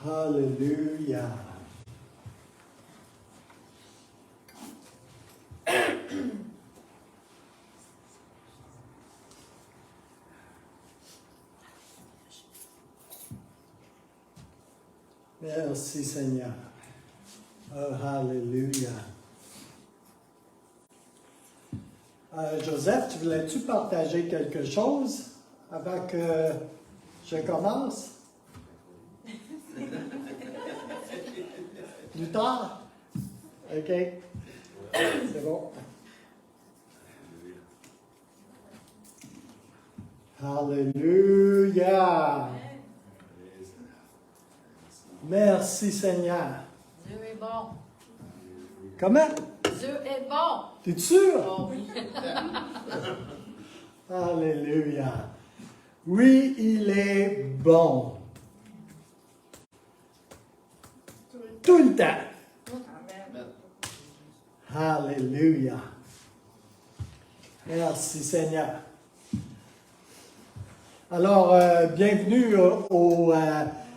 Alléluia. Merci Seigneur. Oh, alléluia. Joseph, tu voulais-tu partager quelque chose avant que je commence? Plus tard? OK. C'est bon. Alléluia. Merci Seigneur. Dieu est bon. Comment? Dieu est bon. T'es sûr? Oh oui. Alléluia. Oui, il est bon. Tout le temps. Alléluia. Merci Seigneur. Alors, bienvenue au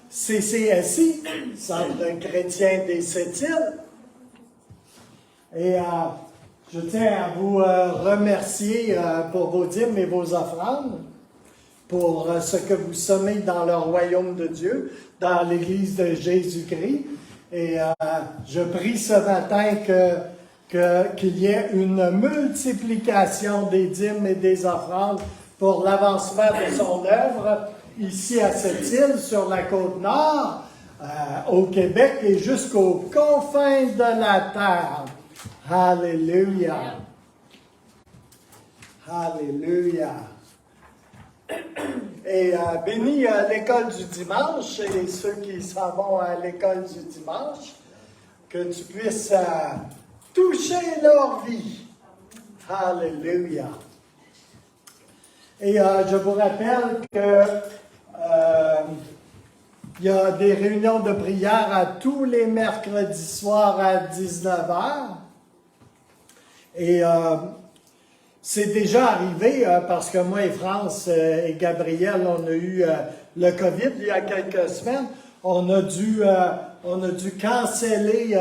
CCSI, Centre chrétien des Sept-Îles. Et je tiens à vous remercier pour vos dîmes et vos offrandes, pour ce que vous semez dans le royaume de Dieu, dans l'Église de Jésus-Christ. Et je prie ce matin qu'il y ait une multiplication des dîmes et des offrandes pour l'avancement de son œuvre ici à cette île, sur la Côte-Nord, au Québec et jusqu'aux confins de la terre. Alléluia. Alléluia. Et bénis l'école du dimanche et ceux qui s'en vont à l'école du dimanche, que tu puisses toucher leur vie. Alléluia. Et je vous rappelle que il y a des réunions de prière à tous les mercredis soirs à 19h. Et c'est déjà arrivé parce que moi et France et Gabriel, on a eu le COVID il y a quelques semaines. On a dû canceller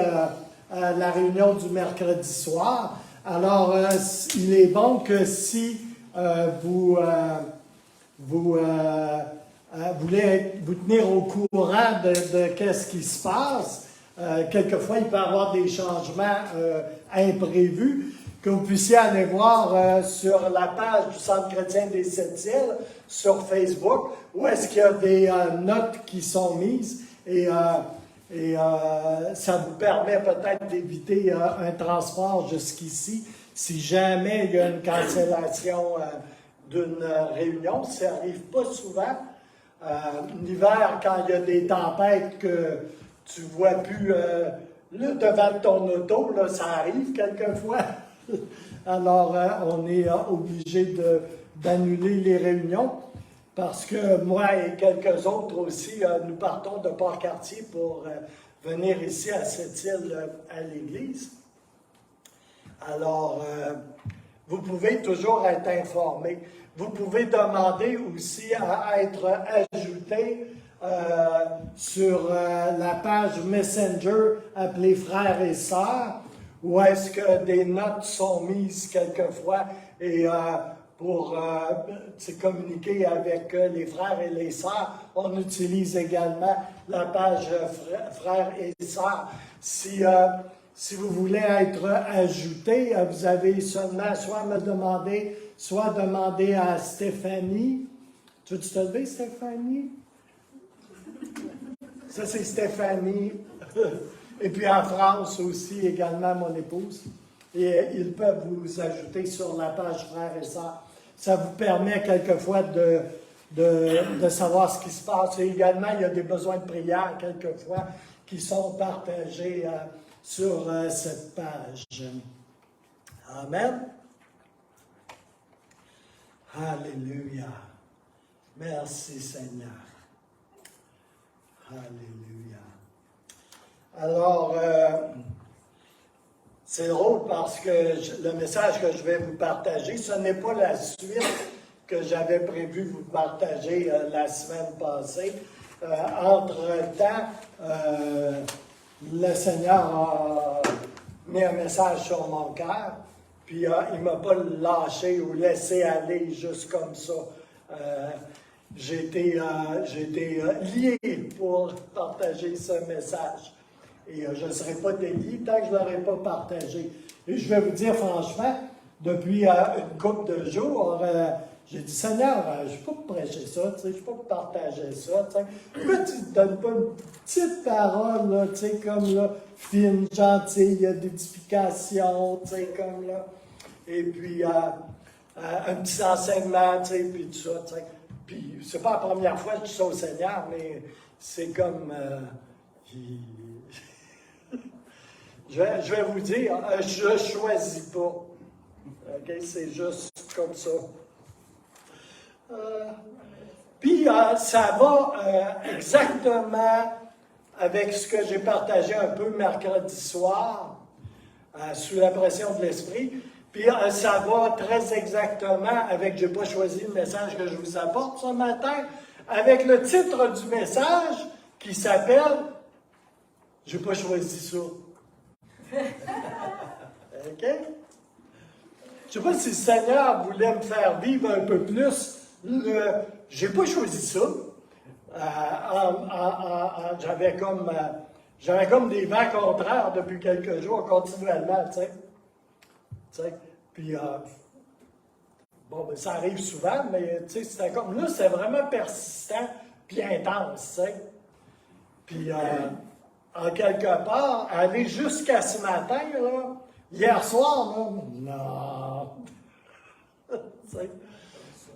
la réunion du mercredi soir. Alors, il est bon que si vous voulez vous tenir au courant de qu'est-ce qui se passe, quelquefois il peut y avoir des changements imprévus, que vous puissiez aller voir sur la page du Centre chrétien des Sept-Îles sur Facebook, où est-ce qu'il y a des notes qui sont mises et ça vous permet peut-être d'éviter un transport jusqu'ici si jamais il y a une cancellation d'une réunion. Ça n'arrive pas souvent. L'hiver, quand il y a des tempêtes que tu ne vois plus là, devant ton auto, là, ça arrive quelquefois. Alors, on est obligé d'annuler les réunions parce que moi et quelques autres aussi, nous partons de Port-Cartier pour venir ici à cette île à l'église. Alors, vous pouvez toujours être informé. Vous pouvez demander aussi à être ajouté sur la page Messenger appelée Frères et Sœurs, où est-ce que des notes sont mises quelquefois et pour communiquer avec les frères et les sœurs. On utilise également la page Frères et Sœurs. Si vous voulez être ajouté, vous avez seulement soit à me demander, soit demander à Stéphanie. Tu veux te lever, Stéphanie? Ça, c'est Stéphanie. Et puis en France aussi, également, mon épouse. Et ils peuvent vous ajouter sur la page Frères et Sœurs. Ça vous permet quelquefois de savoir ce qui se passe. Et également, il y a des besoins de prière, quelquefois, qui sont partagés sur cette page. Amen. Alléluia. Merci Seigneur. Alléluia. Alors, c'est drôle parce que le message que je vais vous partager, ce n'est pas la suite que j'avais prévu vous partager la semaine passée. Entre-temps, le Seigneur a mis un message sur mon cœur, puis il ne m'a pas lâché ou laissé aller juste comme ça. J'ai été lié pour partager ce message. Et je ne serai pas délié tant que je ne l'aurai pas partagé. Et je vais vous dire franchement, depuis une couple de jours, j'ai dit, Seigneur, je ne peux pas prêcher ça, je ne peux pas partager ça. Pourquoi tu ne donnes pas une petite parole, là, comme là, fine, gentille, d'édification, comme là. Et puis, un petit enseignement, puis tout ça. Puis, c'est pas la première fois que je dis ça au Seigneur, mais c'est comme. Je vais vous dire, je ne choisis pas. OK? C'est juste comme ça. Puis, ça va exactement avec ce que j'ai partagé un peu mercredi soir, sous la pression de l'Esprit. Puis, ça va très exactement avec, je n'ai pas choisi le message que je vous apporte ce matin, avec le titre du message qui s'appelle « Je n'ai pas choisi ça ». OK? Je ne sais pas si le Seigneur voulait me faire vivre un peu plus j'ai pas choisi ça. J'avais comme des vents contraires depuis quelques jours, continuellement, tu sais. Puis, bon, ben, ça arrive souvent, mais tu sais, c'était comme, là, c'est vraiment persistant, puis intense, tu sais. Puis, en quelque part, aller jusqu'à ce matin, là, hier soir, là, non. Tu sais.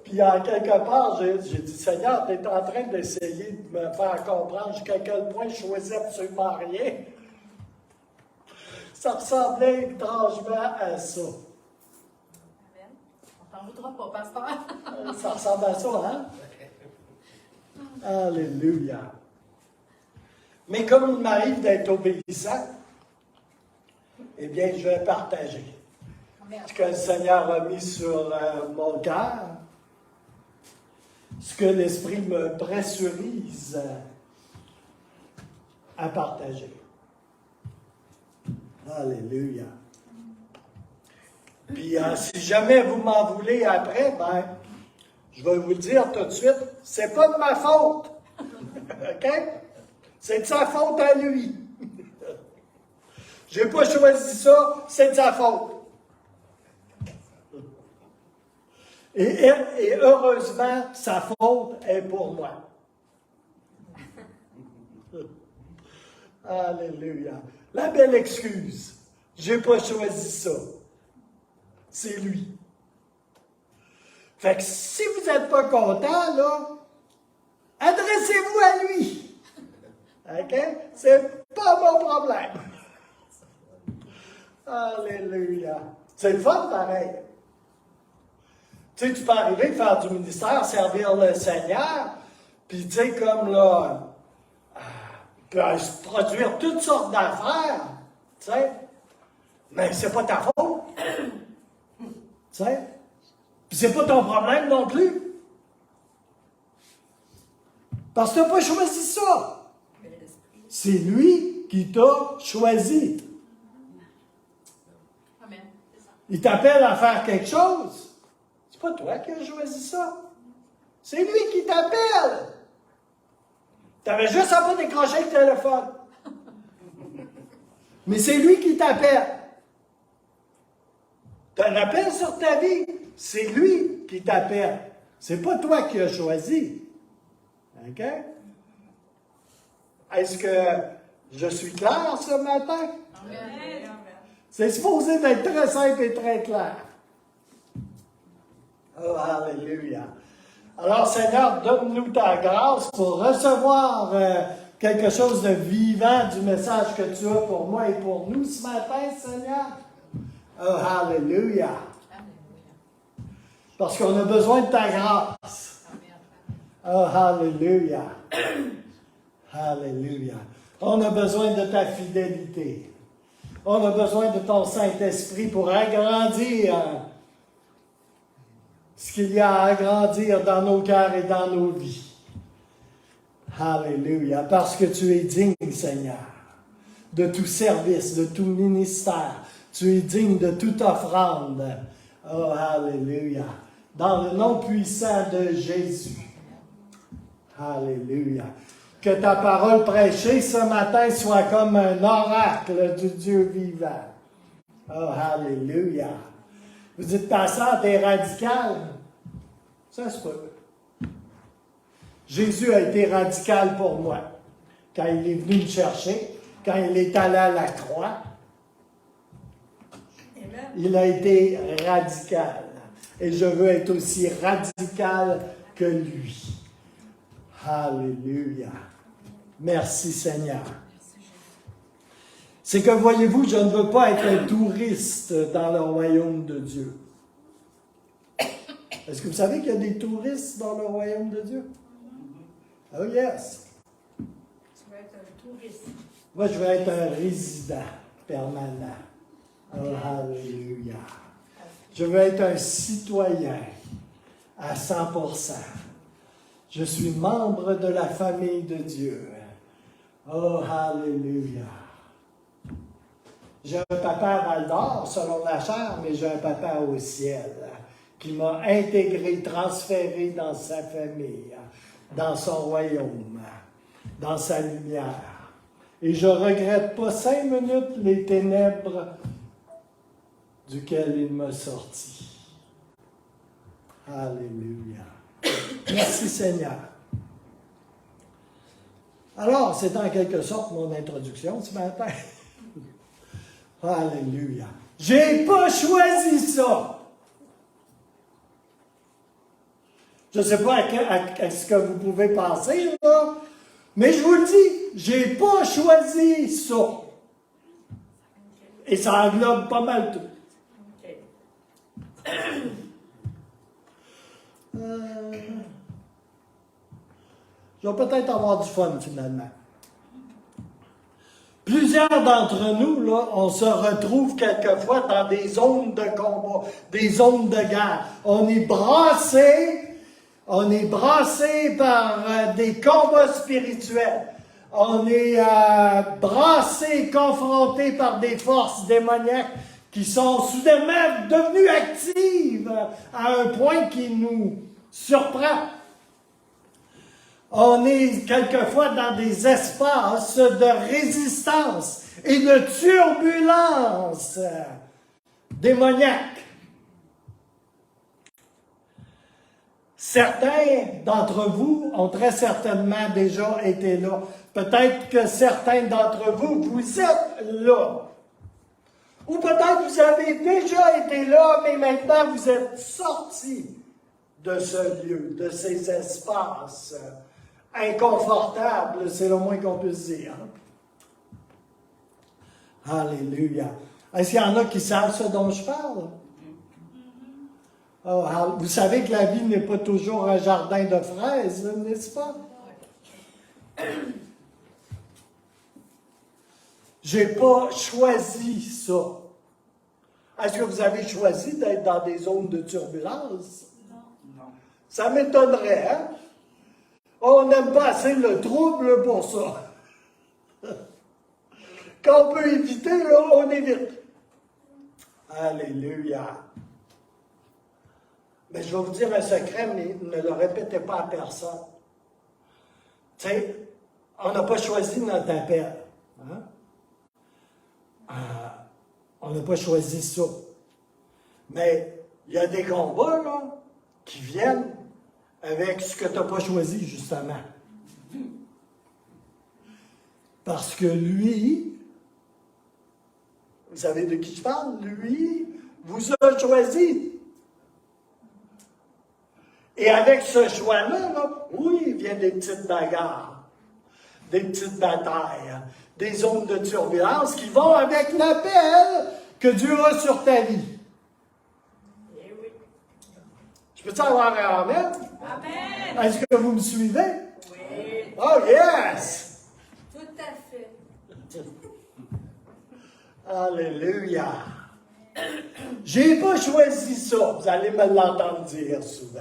Puis, en quelque part, j'ai dit, Seigneur, tu es en train d'essayer de me faire comprendre jusqu'à quel point je choisis absolument rien. Ça ressemblait étrangement à ça. Amen. On t'en voudra pas, pasteur. Ça ressemble à ça, hein? Alléluia. Mais comme il m'arrive d'être obéissant, eh bien, je vais partager ce que le Seigneur a mis sur mon cœur, ce que l'Esprit me pressurise à partager. Alléluia. Puis, si jamais vous m'en voulez après, ben, je vais vous le dire tout de suite, c'est pas de ma faute. OK? C'est de sa faute à lui. J'ai pas choisi ça, c'est de sa faute. Et heureusement, sa faute est pour moi. Alléluia. La belle excuse. J'ai pas choisi ça. C'est lui. Fait que si vous n'êtes pas content, là, adressez-vous à lui. OK? C'est pas mon problème. Alléluia. C'est le fun, pareil. Tu sais, tu peux arriver à faire du ministère, servir le Seigneur, puis tu sais, comme là, produire toutes sortes d'affaires, tu sais, mais c'est pas ta faute. Tu sais? Puis c'est pas ton problème non plus. Parce que tu n'as pas choisi ça. C'est lui qui t'a choisi. Amen. Il t'appelle à faire quelque chose. C'est pas toi qui as choisi ça. C'est lui qui t'appelle. Tu avais juste à pas décrocher le téléphone. Mais c'est lui qui t'appelle. Tu as un appel sur ta vie. C'est lui qui t'appelle. C'est pas toi qui as choisi. OK? Est-ce que je suis clair ce matin? Amen. C'est supposé d'être très simple et très clair. Oh, alléluia. Alors, Seigneur, donne-nous ta grâce pour recevoir quelque chose de vivant du message que tu as pour moi et pour nous ce matin, Seigneur. Oh, alléluia. Parce qu'on a besoin de ta grâce. Oh, alléluia. Alléluia. On a besoin de ta fidélité. On a besoin de ton Saint-Esprit pour agrandir ce qu'il y a à agrandir dans nos cœurs et dans nos vies. Alléluia. Parce que tu es digne, Seigneur, de tout service, de tout ministère. Tu es digne de toute offrande. Oh, Alléluia. Dans le nom puissant de Jésus. Alléluia. Que ta parole prêchée ce matin soit comme un oracle du Dieu vivant. Oh, Alléluia. Vous dites, pasteur, t'es radical. Ça se peut. Jésus a été radical pour moi. Quand il est venu me chercher, quand il est allé à la croix, Amen. il a été radical. Et je veux être aussi radical que lui. Alléluia. Merci Seigneur. C'est que, voyez-vous, je ne veux pas être un touriste dans le royaume de Dieu. Est-ce que vous savez qu'il y a des touristes dans le royaume de Dieu? Oh yes. Tu vas être un touriste. Moi, je veux être un résident permanent. Oh, alléluia. Je veux être un citoyen à 100%. Je suis membre de la famille de Dieu. Oh, alléluia. J'ai un papa à Val-d'Or, selon la chair, mais j'ai un papa au ciel qui m'a intégré, transféré dans sa famille, dans son royaume, dans sa lumière. Et je ne regrette pas 5 minutes les ténèbres duquel il m'a sorti. Alléluia. Merci Seigneur. Alors, c'est en quelque sorte mon introduction ce matin. Alléluia. J'ai pas choisi ça. Je ne sais pas à ce que vous pouvez penser, là, mais je vous le dis, j'ai pas choisi ça. Et ça englobe pas mal tout. OK. Je vais peut-être avoir du fun finalement. Plusieurs d'entre nous, là, on se retrouve quelquefois dans des zones de combat, des zones de guerre. On est brassé par des combats spirituels. On est brassé, confronté par des forces démoniaques qui sont soudainement devenues actives à un point qui nous surprend. On est quelquefois dans des espaces de résistance et de turbulence démoniaque. Certains d'entre vous ont très certainement déjà été là. Peut-être que certains d'entre vous, vous êtes là. Ou peut-être vous avez déjà été là, mais maintenant vous êtes sortis de ce lieu, de ces espaces inconfortables, c'est le moins qu'on puisse dire. Alléluia. Est-ce qu'il y en a qui savent ce dont je parle? Oh, vous savez que la vie n'est pas toujours un jardin de fraises, n'est-ce pas? J'ai pas choisi ça. Est-ce que vous avez choisi d'être dans des zones de turbulence? Non. Ça m'étonnerait, hein? On n'aime pas assez le trouble pour ça. Quand on peut éviter, là, on évite. Alléluia. Mais je vais vous dire un secret, mais ne le répétez pas à personne. Tu sais, on n'a pas choisi notre appel. Hein? On n'a pas choisi ça. Mais il y a des combats là, qui viennent avec ce que tu n'as pas choisi, justement. Parce que lui, vous savez de qui je parle? Lui vous a choisi. Et avec ce choix-là, là, oui, il vient des petites bagarres, des petites batailles, des zones de turbulence qui vont avec l'appel que Dieu a sur ta vie. Eh oui. Je peux-tu avoir un amen? Amen. Est-ce que vous me suivez? Oui. Oh yes! Tout à fait. Alléluia! J'ai pas choisi ça, vous allez me l'entendre dire souvent.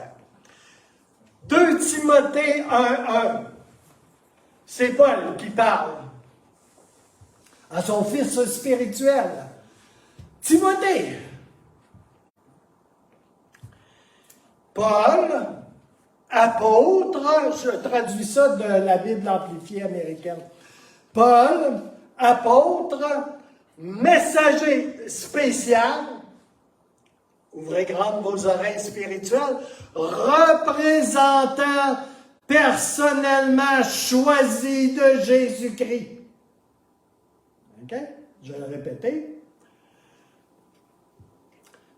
2 Timothée 1:1. C'est Paul qui parle à son fils spirituel, Timothée. Paul, apôtre, je traduis ça de la Bible amplifiée américaine. Paul, apôtre, messager spécial, ouvrez grandes vos oreilles spirituelles, représentant personnellement choisi de Jésus-Christ. OK? Je vais le répéter.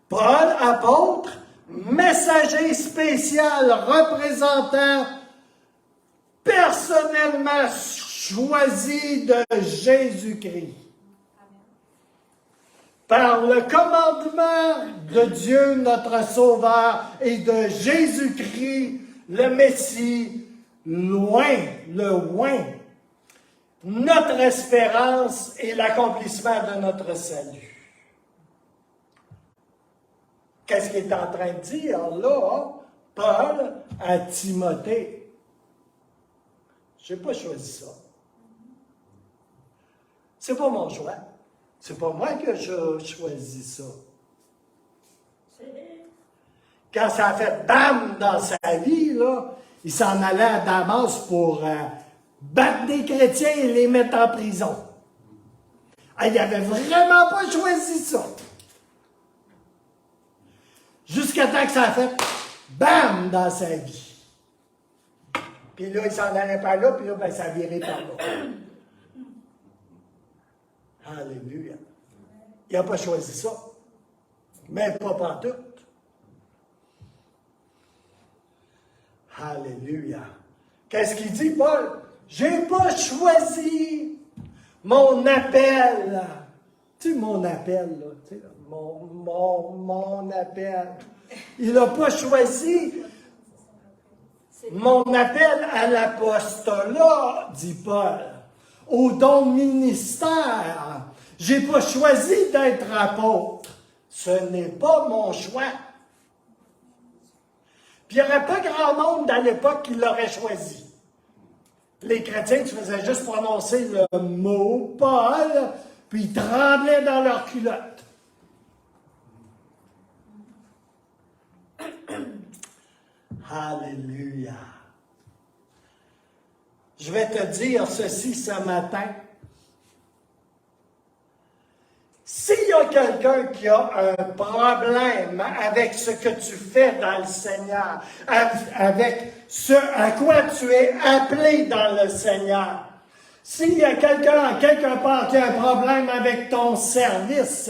Paul, apôtre, messager spécial, représentant personnellement choisi de Jésus-Christ. Par le commandement de Dieu, notre Sauveur, et de Jésus-Christ, le Messie, le oint, notre espérance et l'accomplissement de notre salut. Qu'est-ce qu'il est en train de dire là, Paul à Timothée? Je n'ai pas choisi ça. C'est pas mon choix. C'est pas moi que j'ai choisi ça. Quand ça a fait bam dans sa vie, là, il s'en allait à Damas pour battre des chrétiens et les mettre en prison. Il n'avait vraiment pas choisi ça. Jusqu'à temps que ça a fait bam dans sa vie. Puis là, il s'en allait par là, puis là, ben, ça a viré par là. Alléluia. Il n'a pas choisi ça. Même pas pantoute. Alléluia. Qu'est-ce qu'il dit, Paul? J'ai pas choisi mon appel. Tu sais, mon appel, là. Tu sais, mon appel. Il n'a pas choisi mon appel à l'apostolat, dit Paul, au don ministère. J'ai pas choisi d'être apôtre. Ce n'est pas mon choix. Puis il n'y aurait pas grand monde à l'époque qui l'aurait choisi. Les chrétiens, tu faisais juste prononcer le mot Paul, puis ils tremblaient dans leurs culottes. Alléluia. Je vais te dire ceci ce matin. S'il y a quelqu'un qui a un problème avec ce que tu fais dans le Seigneur, avec ce à quoi tu es appelé dans le Seigneur, s'il y a quelqu'un, quelque part, qui a un problème avec ton service,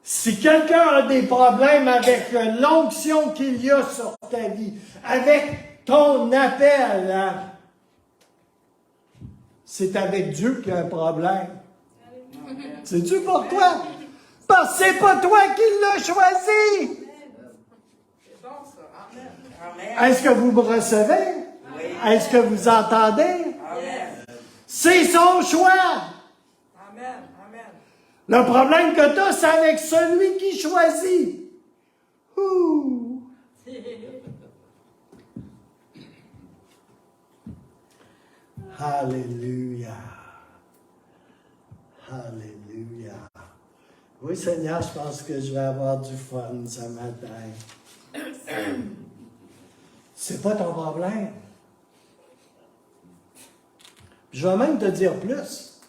si quelqu'un a des problèmes avec l'onction qu'il y a sur ta vie, avec ton appel, c'est avec Dieu qu'il y a un problème. Sais-tu pourquoi? Parce que c'est pas toi qui l'as choisi. C'est bon, ça. Amen. Est-ce que vous me recevez? Oui. Est-ce que vous entendez? Amen. C'est son choix. Amen. Amen. Le problème que tu as, c'est avec celui qui choisit. Ouh. Alléluia. Alléluia. Oui, Seigneur, je pense que je vais avoir du fun ce matin. C'est pas ton problème. Je vais même te dire plus.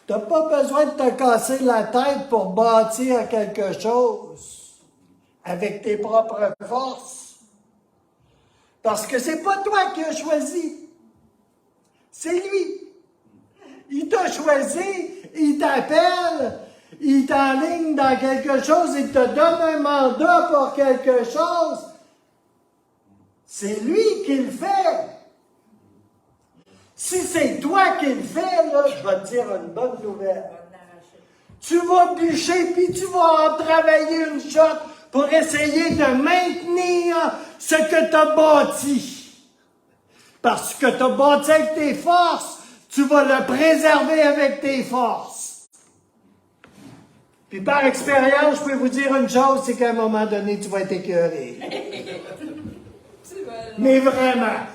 Tu n'as pas besoin de te casser la tête pour bâtir quelque chose avec tes propres forces. Parce que c'est pas toi qui as choisi. C'est lui. Il t'a choisi, il t'appelle, il t'enligne dans quelque chose, il te donne un mandat pour quelque chose. C'est lui qui le fait. Si c'est toi qui le fais, là, je vais te dire une bonne nouvelle. Tu vas bûcher, puis tu vas en travailler une shot pour essayer de maintenir ce que tu as bâti. Parce que tu as bâti avec tes forces, tu vas le préserver avec tes forces. Puis par expérience, je peux vous dire une chose, c'est qu'à un moment donné, tu vas être écœuré. Mais vraiment.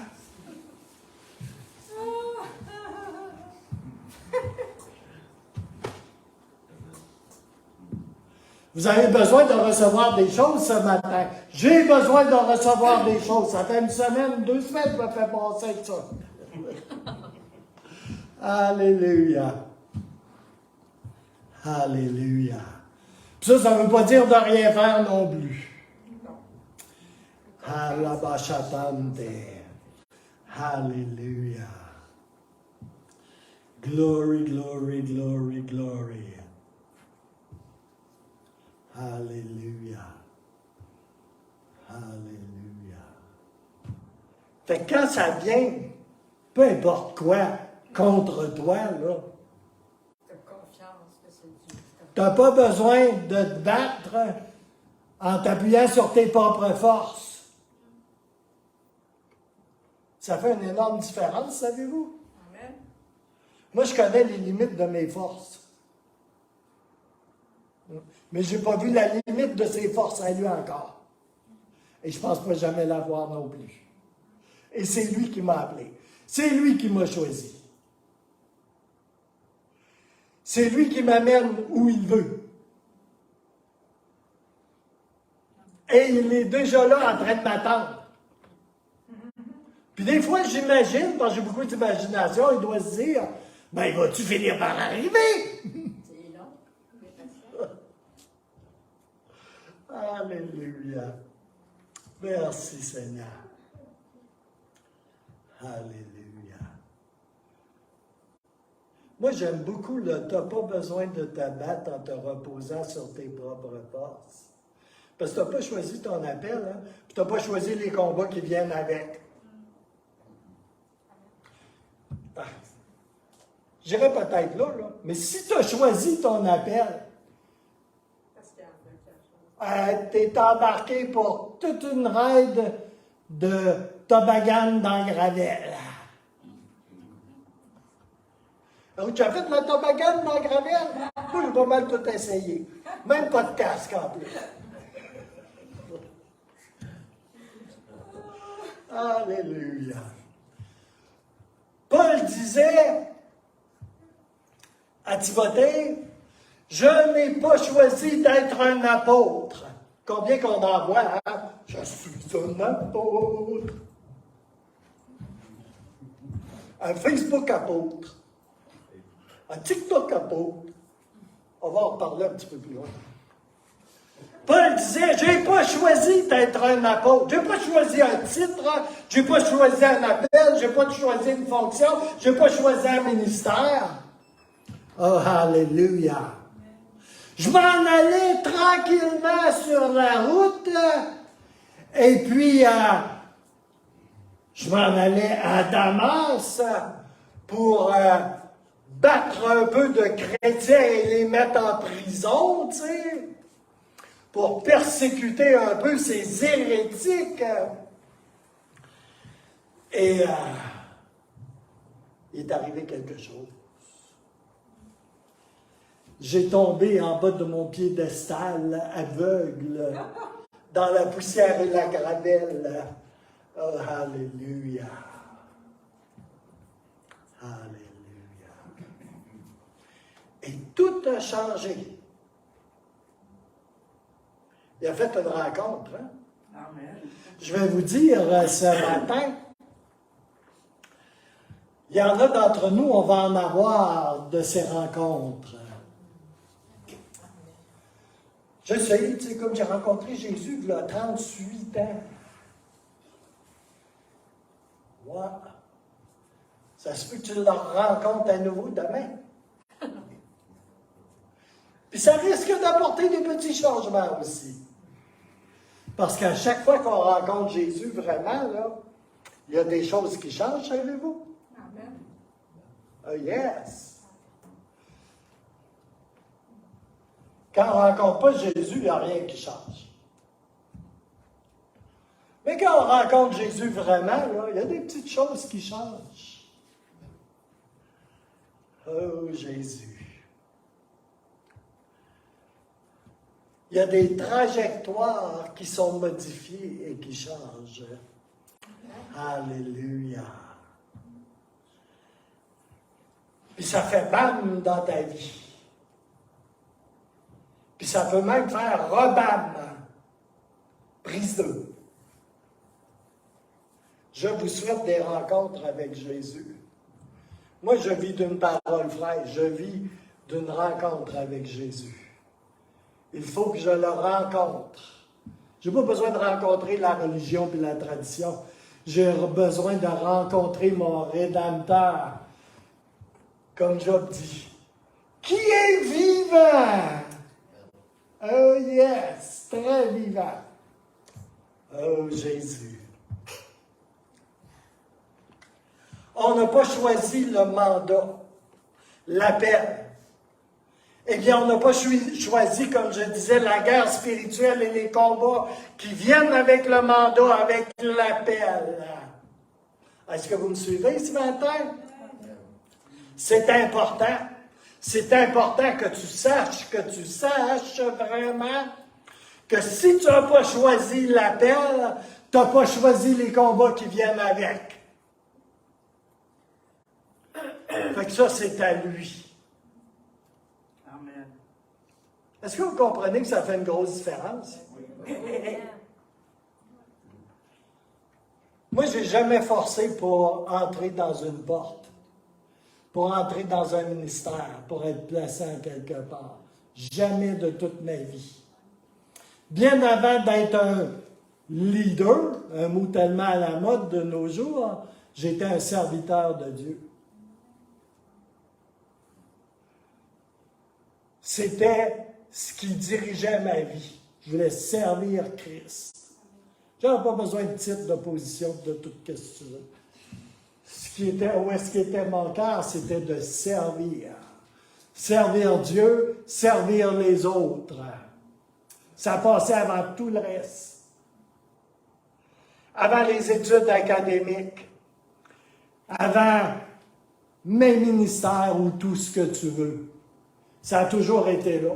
Vous avez besoin de recevoir des choses ce matin. J'ai besoin de recevoir des choses. Ça fait une semaine, 2 semaines que je me fais passer avec ça. Alléluia. Alléluia. Puis ça ne veut pas dire de rien faire non plus. Alabashatante. Alléluia. Glory, glory, glory, glory. Alléluia. Alléluia. Fait que quand ça vient, peu importe quoi, contre toi, là, tu n'as pas besoin de te battre en t'appuyant sur tes propres forces. Ça fait une énorme différence, savez-vous? Amen. Moi, je connais les limites de mes forces. Mais je n'ai pas vu la limite de ses forces à lui encore. Et je ne pense pas jamais l'avoir non plus. Et c'est lui qui m'a appelé. C'est lui qui m'a choisi. C'est lui qui m'amène où il veut. Et il est déjà là en train de m'attendre. Puis des fois, j'imagine, parce que j'ai beaucoup d'imagination, il doit se dire, ben, vas-tu finir par arriver? C'est long. Alléluia. Merci Seigneur. Alléluia. Moi, j'aime beaucoup le « tu n'as pas besoin de te battre en te reposant sur tes propres forces ». Parce que tu n'as pas choisi ton appel, hein? Puis tu n'as pas choisi les combats qui viennent avec. Ah. J'irais peut-être là, mais si tu as choisi ton appel, tu es embarqué pour toute une raide de toboggan dans le gravel. Alors, tu as fait le toboggan dans le gravel? Moi, j'ai pas mal tout essayé. Même pas de casque en plus. Alléluia. Paul disait à Timothée, je n'ai pas choisi d'être un apôtre. Combien qu'on en voit, hein? Je suis un apôtre. Un Facebook apôtre. Un TikTok apôtre. On va en reparler un petit peu plus loin. Paul disait, je n'ai pas choisi d'être un apôtre. Je n'ai pas choisi un titre. Je n'ai pas choisi un appel. Je n'ai pas choisi une fonction. Je n'ai pas choisi un ministère. Oh, alléluia. Je m'en allais tranquillement sur la route, et puis je m'en allais à Damas pour battre un peu de chrétiens et les mettre en prison, tu sais, pour persécuter un peu ces hérétiques. Et il est arrivé quelque chose. J'ai tombé en bas de mon piédestal, aveugle, dans la poussière et la gravelle. Oh, alléluia. Alléluia. Et tout a changé. Il a fait une rencontre. Hein? Amen. Je vais vous dire ce matin, il y en a d'entre nous, on va en avoir de ces rencontres. Je sais, tu sais, comme j'ai rencontré Jésus il y a 38 ans. Ouais. Ça se peut que tu le rencontres à nouveau demain. Puis ça risque d'apporter des petits changements aussi. Parce qu'à chaque fois qu'on rencontre Jésus, vraiment, là, il y a des choses qui changent, savez-vous? Amen. Oh yes! Quand on ne rencontre pas Jésus, il n'y a rien qui change. Mais quand on rencontre Jésus vraiment, là, il y a des petites choses qui changent. Oh Jésus! Il y a des trajectoires qui sont modifiées et qui changent. Alléluia! Puis ça fait bam dans ta vie. Puis ça peut même faire rebam. Prise 2. Je vous souhaite des rencontres avec Jésus. Moi, je vis d'une parole fraîche. Je vis d'une rencontre avec Jésus. Il faut que je le rencontre. Je n'ai pas besoin de rencontrer la religion et la tradition. J'ai besoin de rencontrer mon Rédempteur. Comme Job dit, qui est vivant? Oh yes, très vivant. Oh Jésus. On n'a pas choisi le mandat, l'appel. Eh bien, on n'a pas choisi, comme je disais, la guerre spirituelle et les combats qui viennent avec le mandat, avec l'appel. Est-ce que vous me suivez ce matin? C'est important. C'est important que tu saches vraiment que si tu n'as pas choisi l'appel, tu n'as pas choisi les combats qui viennent avec. Fait que ça, c'est à lui. Amen. Est-ce que vous comprenez que ça fait une grosse différence? Moi, je n'ai jamais forcé pour entrer dans une porte, pour entrer dans un ministère, pour être placé en quelque part. Jamais de toute ma vie. Bien avant d'être un leader, un mot tellement à la mode de nos jours, j'étais un serviteur de Dieu. C'était ce qui dirigeait ma vie. Je voulais servir Christ. Je n'avais pas besoin de titre, de position, de toute question. Où est-ce qu'était mon cœur, c'était de servir. Servir Dieu, servir les autres. Ça passait avant tout le reste. Avant les études académiques. Avant mes ministères ou tout ce que tu veux. Ça a toujours été là.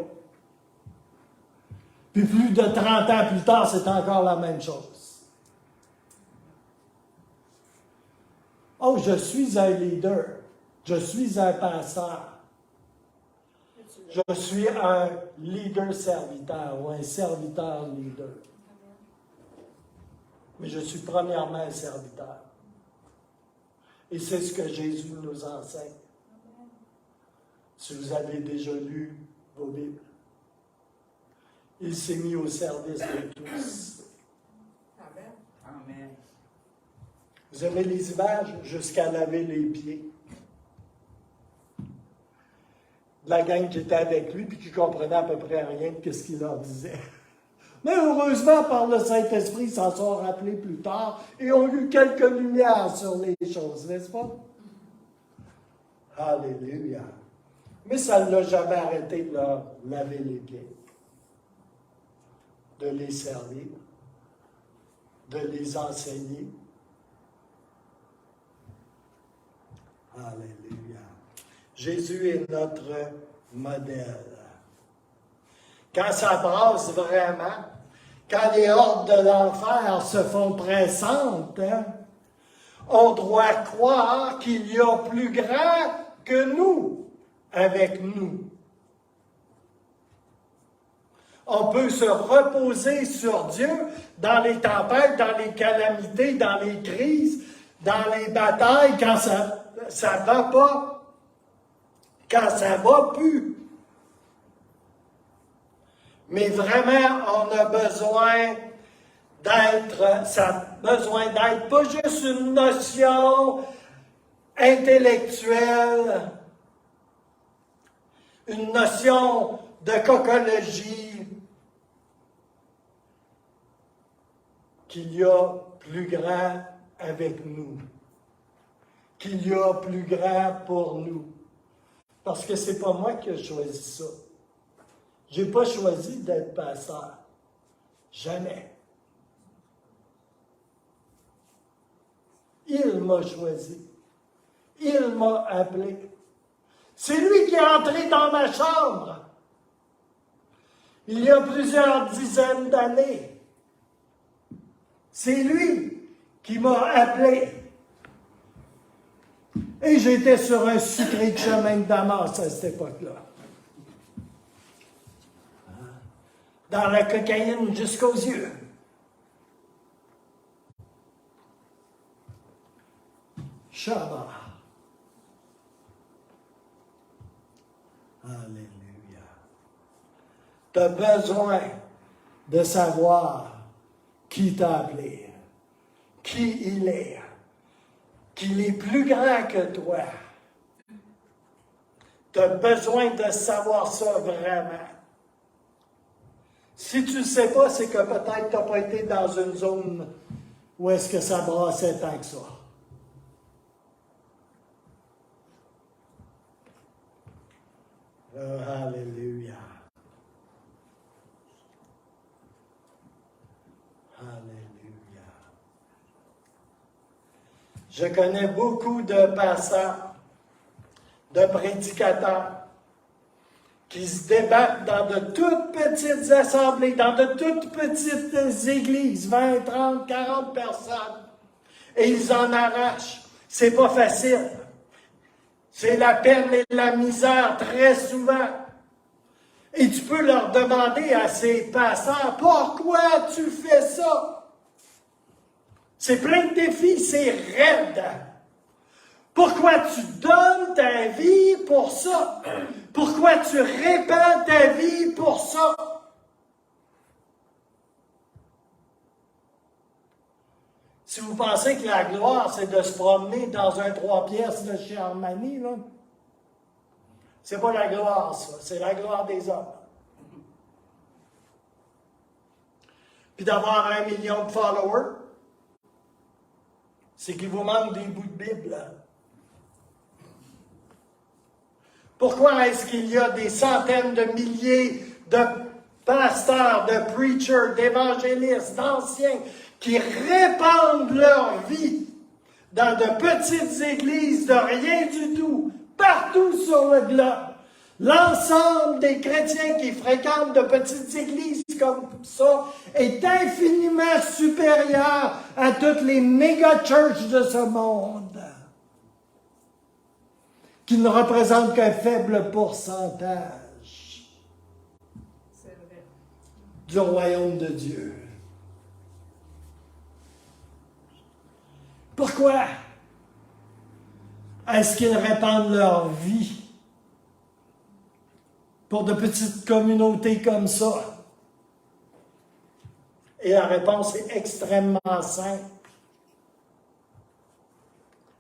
Puis plus de 30 ans plus tard, c'est encore la même chose. Oh, je suis un leader. Je suis un pasteur. Je suis un leader-serviteur ou un serviteur-leader. Mais je suis premièrement un serviteur. Et c'est ce que Jésus nous enseigne. Si vous avez déjà lu vos Bibles, il s'est mis au service de tous. Amen. Amen. Vous avez les images jusqu'à laver les pieds. De la gang qui était avec lui, puis qui comprenait à peu près rien de ce qu'il leur disait. Mais heureusement, par le Saint-Esprit, ils s'en sont rappelés plus tard et ont eu quelques lumières sur les choses, n'est-ce pas? Alléluia. Mais ça ne l'a jamais arrêté de leur laver les pieds, de les servir, de les enseigner. Alléluia. Jésus est notre modèle. Quand ça brasse vraiment, quand les hordes de l'enfer se font pressantes, on doit croire qu'il y a plus grand que nous avec nous. On peut se reposer sur Dieu dans les tempêtes, dans les calamités, dans les crises, dans les batailles, quand ça ne va pas, quand ça ne va plus. Mais vraiment, on a besoin d'être pas juste une notion intellectuelle, une notion de cocologie, qu'il y a plus grand avec nous, qu'il y a plus grand pour nous. Parce que c'est pas moi qui ai choisi ça. Je n'ai pas choisi d'être pasteur. Jamais. Il m'a choisi. Il m'a appelé. C'est lui qui est entré dans ma chambre. Il y a plusieurs dizaines d'années. C'est lui qui m'a appelé. Et j'étais sur un sucré chemin de Damas à cette époque-là. dans la cocaïne jusqu'aux yeux. Shabbat. Alléluia. Tu as besoin de savoir qui t'a appelé, qui il est, qu'il est plus grand que toi. Tu as besoin de savoir ça vraiment. Si tu ne sais pas, c'est que peut-être tu n'as pas été dans une zone où est-ce que ça brassait tant que ça. Alléluia. Alléluia. Je connais beaucoup de pasteurs, de prédicateurs qui se débattent dans de toutes petites assemblées, dans de toutes petites églises, 20, 30, 40 personnes, et ils en arrachent. C'est pas facile. C'est la peine et la misère très souvent. Et tu peux leur demander à ces pasteurs, pourquoi tu fais ça? C'est plein de défis, c'est raide. Pourquoi tu donnes ta vie pour ça? Pourquoi tu répands ta vie pour ça? Si vous pensez que la gloire, c'est de se promener dans un 3 pièces de chez Armani, là, c'est pas la gloire, ça. C'est la gloire des hommes. Puis d'avoir 1 million de followers, c'est qu'il vous manque des bouts de Bible. Là. Pourquoi est-ce qu'il y a des centaines de milliers de pasteurs, de preachers, d'évangélistes, d'anciens qui répandent leur vie dans de petites églises de rien du tout, partout sur le globe? L'ensemble des chrétiens qui fréquentent de petites églises comme ça est infiniment supérieur à toutes les méga-churches de ce monde, qui ne représentent qu'un faible pourcentage du royaume de Dieu. Pourquoi est-ce qu'ils répandent leur vie pour de petites communautés comme ça? Et la réponse est extrêmement simple.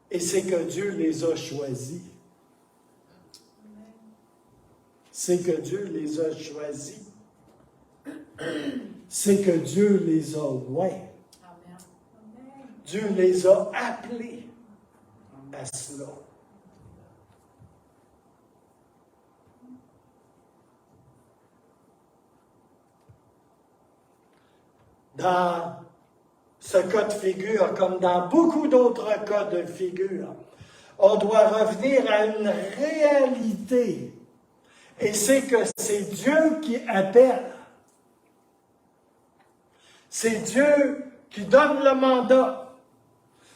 Et c'est que Dieu les a choisis. C'est que Dieu les a choisis. C'est que Dieu les a oints. Dieu les a appelés à cela. Dans ce cas de figure, comme dans beaucoup d'autres cas de figure, on doit revenir à une réalité. Et c'est que c'est Dieu qui appelle. C'est Dieu qui donne le mandat.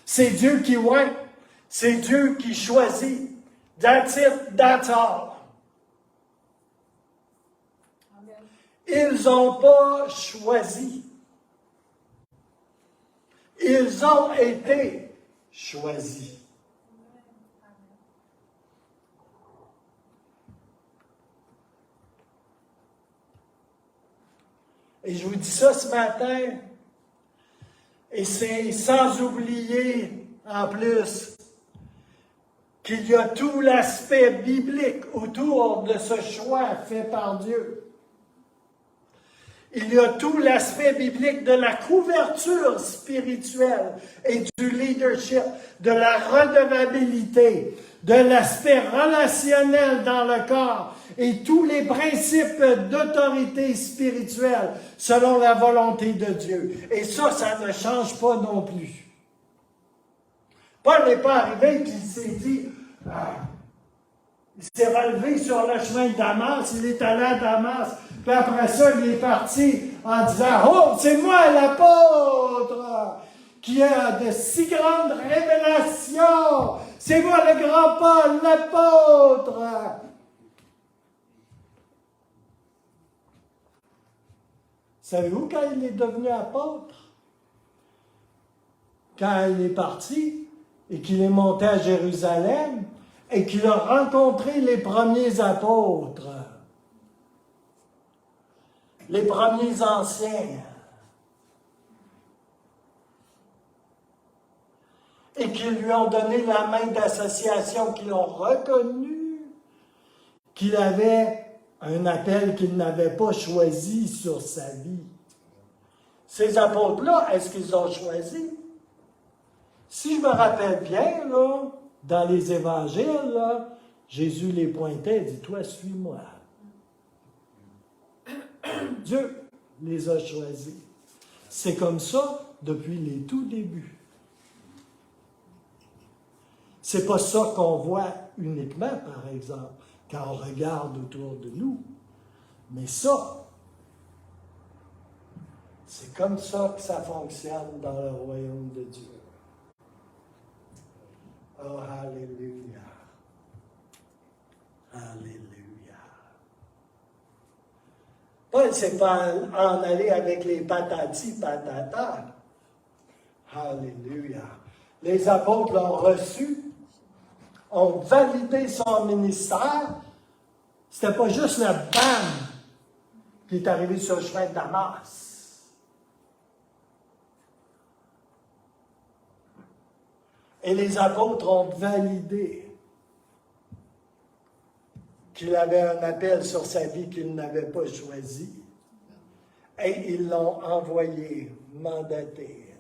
C'est Dieu qui oint. C'est Dieu qui choisit. That's it, that's all. Ils n'ont pas choisi. Ils ont été choisis. Et je vous dis ça ce matin, et c'est sans oublier, en plus, qu'il y a tout l'aspect biblique autour de ce choix fait par Dieu. Il y a tout l'aspect biblique de la couverture spirituelle et du leadership, de la redevabilité, de l'aspect relationnel dans le corps et tous les principes d'autorité spirituelle selon la volonté de Dieu. Et ça ne change pas non plus. Paul n'est pas arrivé et il s'est dit, il s'est relevé sur le chemin de Damas, il est allé à Damas, puis après ça, il est parti en disant, « Oh, c'est moi l'apôtre qui a de si grandes révélations, c'est moi le grand Paul, l'apôtre. » Savez-vous quand il est devenu apôtre? Quand il est parti et qu'il est monté à Jérusalem et qu'il a rencontré les premiers apôtres, les premiers anciens, et qu'ils lui ont donné la main d'association, qu'ils ont reconnu qu'il avait un appel qu'il n'avait pas choisi sur sa vie. Ces apôtres-là, est-ce qu'ils ont choisi? Si je me rappelle bien, là, dans les évangiles, là, Jésus les pointait et dit, « Toi, suis-moi. » Dieu les a choisis. C'est comme ça depuis les tout débuts. C'est pas ça qu'on voit uniquement, par exemple, quand on regarde autour de nous. Mais ça, c'est comme ça que ça fonctionne dans le royaume de Dieu. Oh, Alléluia. Alléluia. Paul ne s'est pas en allé avec les patati patata. Alléluia. Les apôtres l'ont reçu, ont validé son ministère. C'était pas juste le bam qui est arrivé sur le chemin de Damas. Et les apôtres ont validé qu'il avait un appel sur sa vie qu'il n'avait pas choisi. Et ils l'ont envoyé, mandaté.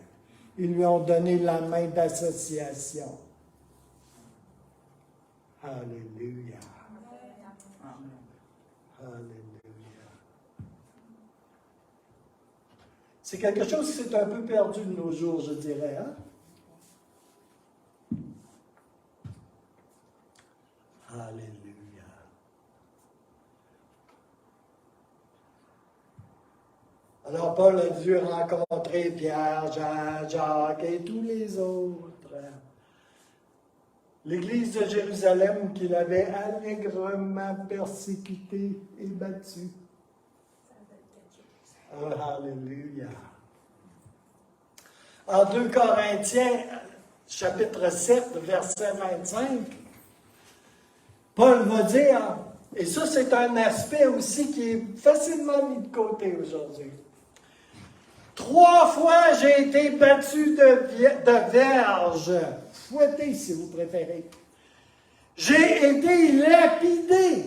Ils lui ont donné la main d'association. Alléluia. Alléluia. C'est quelque chose qui s'est un peu perdu de nos jours, je dirais, hein? Alléluia. Alors, Paul a dû rencontrer Pierre, Jean, Jacques et tous les autres. L'Église de Jérusalem qu'il avait allègrement persécutée et battue. Oh, alléluia. En 2 Corinthiens, chapitre 7, verset 25, Paul va dire, et ça c'est un aspect aussi qui est facilement mis de côté aujourd'hui. 3 fois j'ai été battu de verge, fouetté si vous préférez. J'ai été lapidé.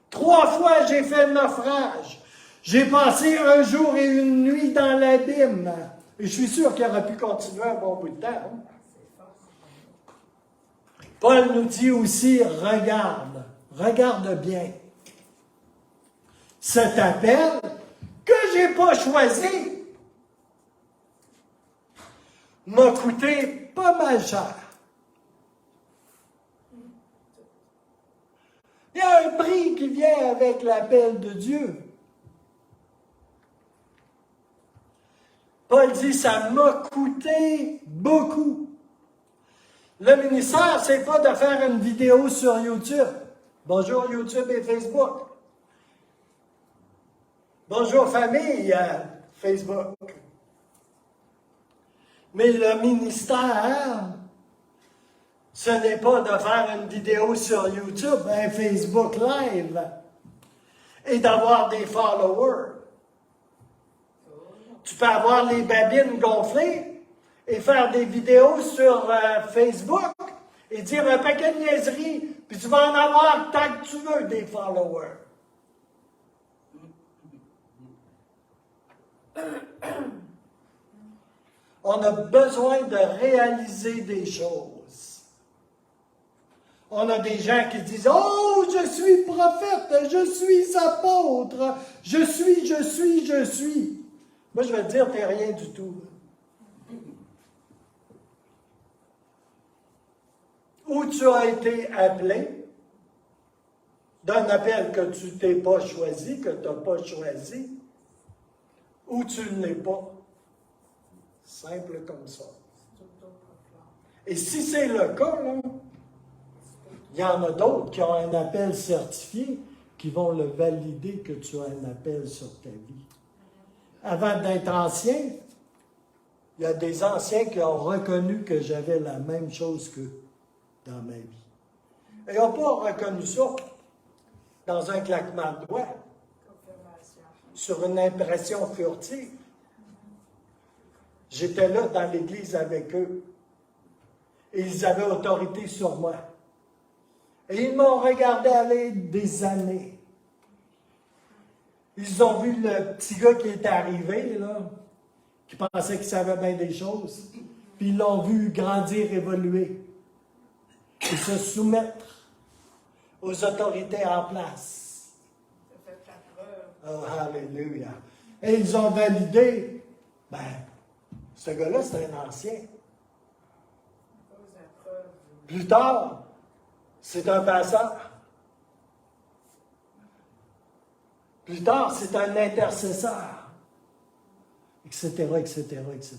3 fois j'ai fait naufrage. J'ai passé un jour et une nuit dans l'abîme. Et je suis sûr qu'il aurait pu continuer un bon bout de temps. Hein? Paul nous dit aussi, regarde bien. Cet appel que je n'ai pas choisi m'a coûté pas mal cher. Il y a un prix qui vient avec l'appel de Dieu. Paul dit, ça m'a coûté beaucoup. Le ministère, c'est pas de faire une vidéo sur YouTube. Bonjour YouTube et Facebook. Bonjour famille, Facebook. Mais le ministère, ce n'est pas de faire une vidéo sur YouTube, un Facebook Live, et d'avoir des followers. Tu peux avoir les babines gonflées et faire des vidéos sur Facebook et dire un paquet de niaiseries, puis tu vas en avoir tant que tu veux des followers. On a besoin de réaliser des choses. On a des gens qui disent « Oh, je suis prophète, je suis apôtre, je suis. » Moi, je vais te dire, tu n'es rien du tout. Ou tu as été appelé d'un appel que tu t'es pas choisi, que tu n'as pas choisi, ou tu ne l'es pas. Simple comme ça. Et si c'est le cas, là, il y en a d'autres qui ont un appel certifié, qui vont le valider que tu as un appel sur ta vie. Avant d'être ancien, il y a des anciens qui ont reconnu que j'avais la même chose qu'eux dans ma vie. Ils n'ont pas reconnu ça dans un claquement de doigts, Confirmation. sur une impression furtive. J'étais là dans l'église avec eux. Et ils avaient autorité sur moi. Et ils m'ont regardé aller des années. Ils ont vu le petit gars qui était arrivé, là, qui pensait qu'il savait bien des choses. Puis ils l'ont vu grandir, évoluer. Et se soumettre aux autorités en place. Ça fait ta preuve. Oh, alléluia. Et ils ont validé, ben, ce gars-là, c'est un ancien. Cause à preuve. Plus tard, c'est un passeur. Plus tard, c'est un intercesseur. Etc., etc., etc.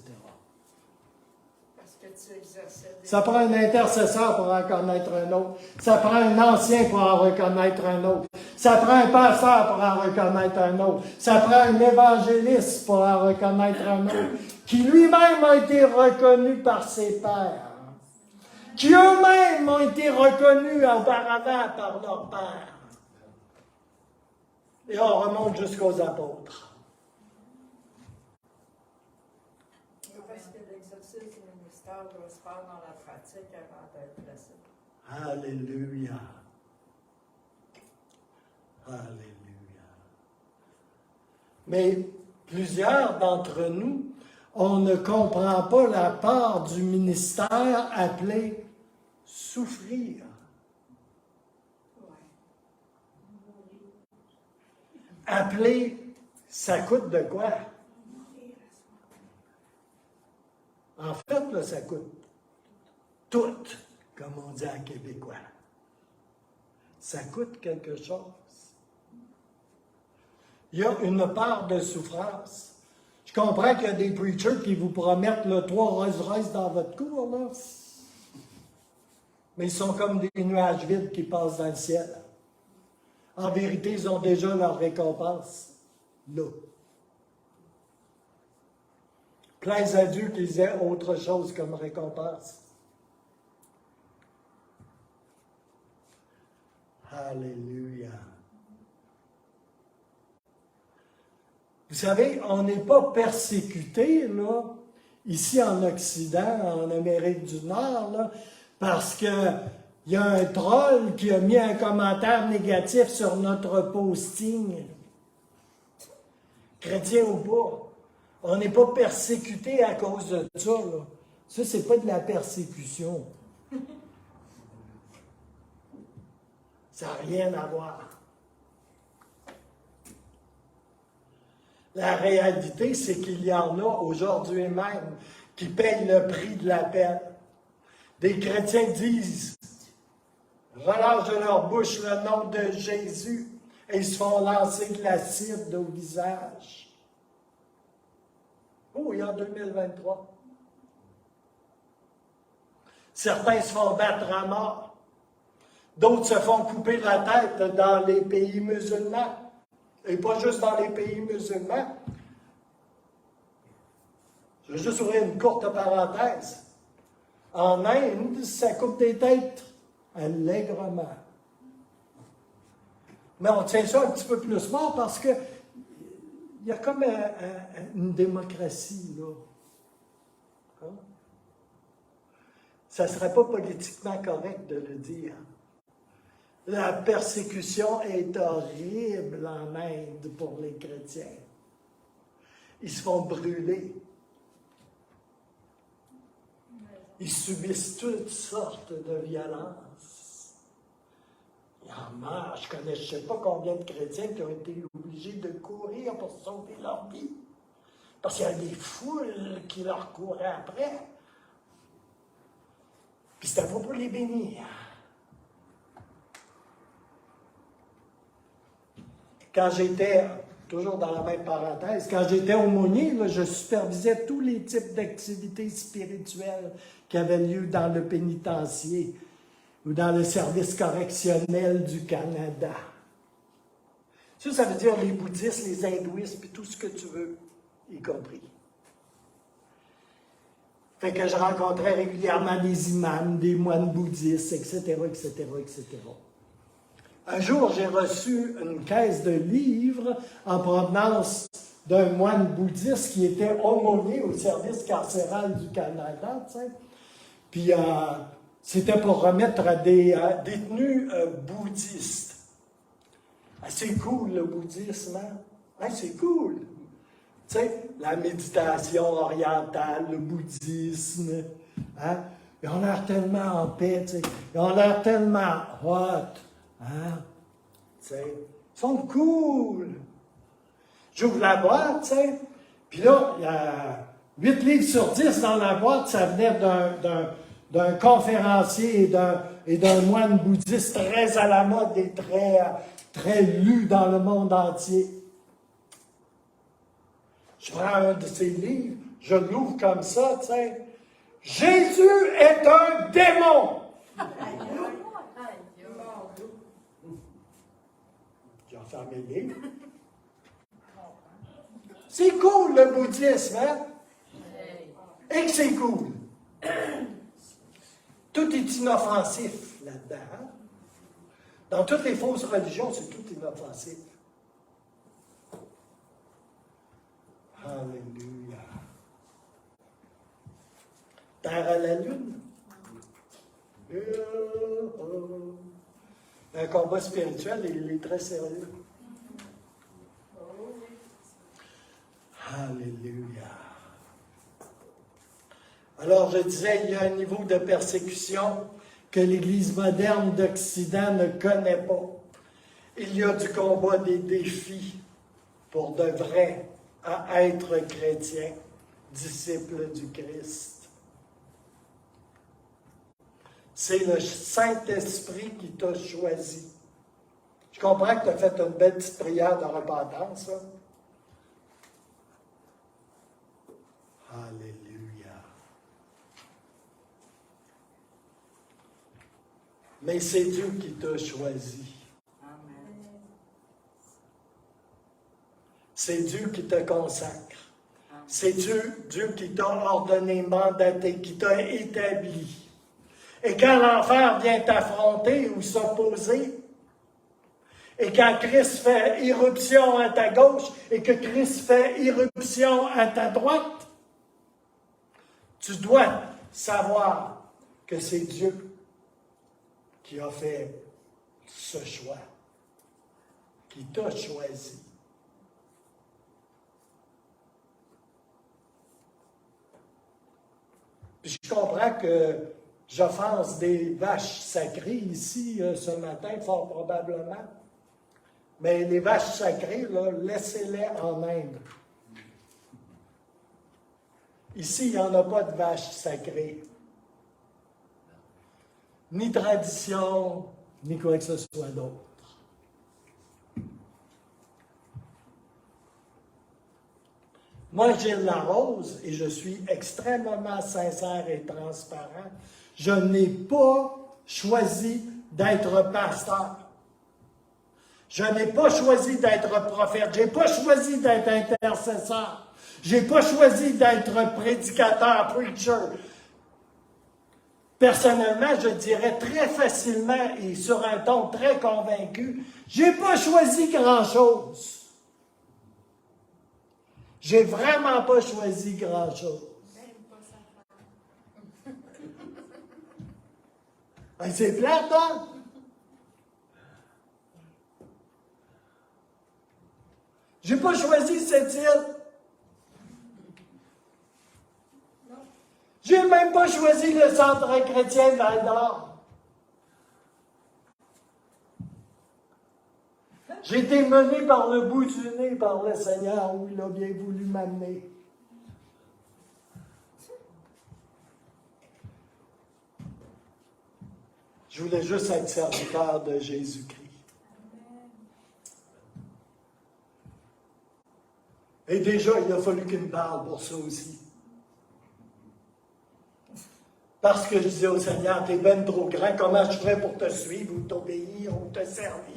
Parce que tu exerçais des... Ça prend un intercesseur pour en reconnaître un autre. Ça prend un ancien pour en reconnaître un autre. Ça prend un pasteur pour en reconnaître un autre. Ça prend un évangéliste pour en reconnaître un autre. Qui lui-même a été reconnu par ses pairs. Qui eux-mêmes ont été reconnus auparavant par leurs pères. Et on remonte jusqu'aux apôtres. Parce que l'exercice du ministère doit se faire dans la pratique avant d'être placé. Alléluia. Alléluia. Mais plusieurs d'entre nous, on ne comprend pas la part du ministère appelé souffrir. Appelé, ça coûte de quoi? En fait, là, ça coûte tout, comme on dit en québécois. Ça coûte quelque chose. Il y a une part de souffrance. Je comprends qu'il y a des preachers qui vous promettent le 3 Rolls-Royce dans votre cour, là. Mais ils sont comme des nuages vides qui passent dans le ciel. En vérité, ils ont déjà leur récompense là. Plaise à Dieu qu'ils aient autre chose comme récompense. Alléluia. Vous savez, on n'est pas persécuté, là, ici en Occident, en Amérique du Nord, là, parce qu'il y a un troll qui a mis un commentaire négatif sur notre posting. Chrétien ou pas. On n'est pas persécuté à cause de ça, là. Ça, c'est pas de la persécution. Ça n'a rien à voir. La réalité, c'est qu'il y en a aujourd'hui même qui payent le prix de l'appel. Des chrétiens disent, relâchent de leur bouche le nom de Jésus et ils se font lancer de l'acide au visage. Oh, il y a en 2023. Certains se font battre à mort. D'autres se font couper la tête dans les pays musulmans. Et pas juste dans les pays musulmans. Je vais juste ouvrir une courte parenthèse. En Inde, ça coupe des têtes allègrement. Mais on tient ça un petit peu plus fort parce que il y a comme une démocratie, là. Hein? Ça ne serait pas politiquement correct de le dire. La persécution est horrible en Inde pour les chrétiens. Ils se font brûler. Ils subissent toutes sortes de violences. Il y en meurt. Je connais je ne sais pas combien de chrétiens qui ont été obligés de courir pour sauver leur vie. Parce qu'il y a des foules qui leur couraient après. Puis c'était pas pour les bénir. Quand j'étais, toujours dans la même parenthèse, quand j'étais aumônier, là, je supervisais tous les types d'activités spirituelles qui avaient lieu dans le pénitencier ou dans le service correctionnel du Canada. Ça veut dire les bouddhistes, les hindouistes, puis tout ce que tu veux, y compris. Fait que je rencontrais régulièrement des imams, des moines bouddhistes, etc., etc., etc. Un jour, j'ai reçu une caisse de livres en provenance d'un moine bouddhiste qui était aumônier au service carcéral du Canada, tu sais. Puis, c'était pour remettre à des détenus bouddhistes. C'est cool, le bouddhisme, hein? C'est cool. Tu sais, la méditation orientale, le bouddhisme, hein? Ils ont l'air tellement en paix, tu sais. Ils ont l'air tellement hot, hein? Tu sais, ils sont cool. J'ouvre la boîte, tu sais, puis là, il y a 8 livres sur 10 dans la boîte, ça venait d'un conférencier et d'un moine bouddhiste très à la mode et très lu dans le monde entier. Je prends un de ces livres, je l'ouvre comme ça, tu sais. Jésus est un démon! J'ai enfermé le livre. C'est cool le bouddhisme, hein? Et que c'est cool. Tout est inoffensif là-dedans. Hein? Dans toutes les fausses religions, c'est tout inoffensif. Alléluia. Terre à la lune. Un combat spirituel, il est très sérieux. Alléluia. Alors, je disais, il y a un niveau de persécution que l'Église moderne d'Occident ne connaît pas. Il y a du combat, des défis pour de vrai à être chrétien, disciple du Christ. C'est le Saint-Esprit qui t'a choisi. Je comprends que tu as fait une belle petite prière de repentance, hein? Alléluia. Mais c'est Dieu qui t'a choisi. Amen. C'est Dieu qui te consacre. C'est Dieu qui t'a ordonné, mandaté, qui t'a établi. Et quand l'enfer vient t'affronter ou s'opposer, et quand Christ fait irruption à ta gauche et que Christ fait irruption à ta droite, tu dois savoir que c'est Dieu qui a fait ce choix, qui t'a choisi. Puis je comprends que j'offense des vaches sacrées ici ce matin, fort probablement. Mais les vaches sacrées, là, laissez-les en Inde. Ici, il n'y en a pas de vaches sacrées. Ni tradition, ni quoi que ce soit d'autre. Moi, Gilles Larose, et je suis extrêmement sincère et transparent, je n'ai pas choisi d'être pasteur. Je n'ai pas choisi d'être prophète. Je n'ai pas choisi d'être intercesseur. Je n'ai pas choisi d'être prédicateur, preacher. Personnellement, je dirais très facilement et sur un ton très convaincu, je n'ai pas choisi grand-chose. J'ai vraiment pas choisi grand-chose. Ben, c'est plate, hein? J'ai pas choisi cette île. J'ai même pas choisi le centre chrétien Val-d'Or. J'ai été mené par le bout du nez par le Seigneur où il a bien voulu m'amener. Je voulais juste être serviteur de Jésus-Christ. Et déjà, il a fallu qu'il me parle pour ça aussi. Parce que je disais au Seigneur, t'es ben trop grand, comment je ferais pour te suivre ou t'obéir ou te servir?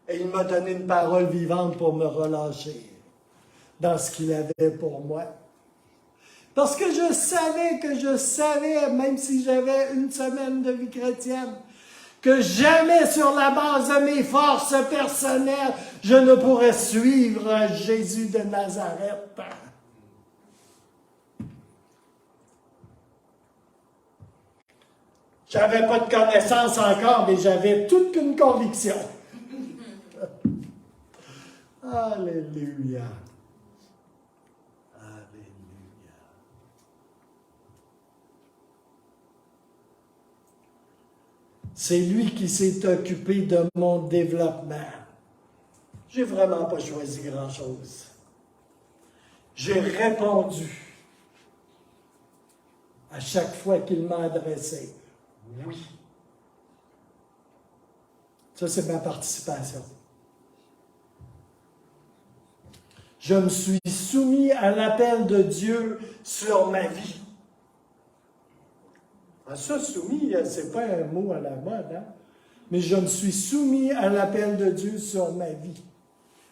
Et il m'a donné une parole vivante pour me relâcher dans ce qu'il avait pour moi. Parce que je savais, même si j'avais une semaine de vie chrétienne, que jamais sur la base de mes forces personnelles, je ne pourrais suivre Jésus de Nazareth. J'avais pas de connaissance encore, mais j'avais toute une conviction. Alléluia. Alléluia. C'est lui qui s'est occupé de mon développement. J'ai vraiment pas choisi grand-chose. J'ai répondu à chaque fois qu'il m'a adressé. Oui. Ça, c'est ma participation. Je me suis soumis à l'appel de Dieu sur ma vie. Ça, soumis, c'est pas un mot à la mode, hein? Mais je me suis soumis à l'appel de Dieu sur ma vie.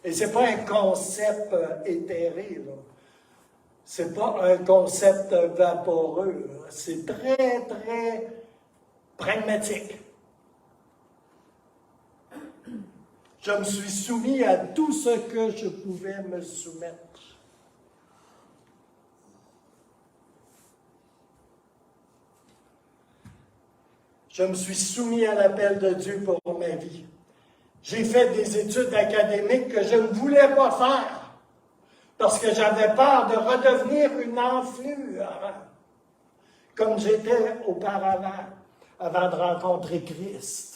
Et c'est pas un concept éthéré, là. C'est pas un concept vaporeux, là. C'est très, très pragmatique. Je me suis soumis à tout ce que je pouvais me soumettre. Je me suis soumis à l'appel de Dieu pour ma vie. J'ai fait des études académiques que je ne voulais pas faire parce que j'avais peur de redevenir une enflure comme j'étais auparavant, avant de rencontrer Christ.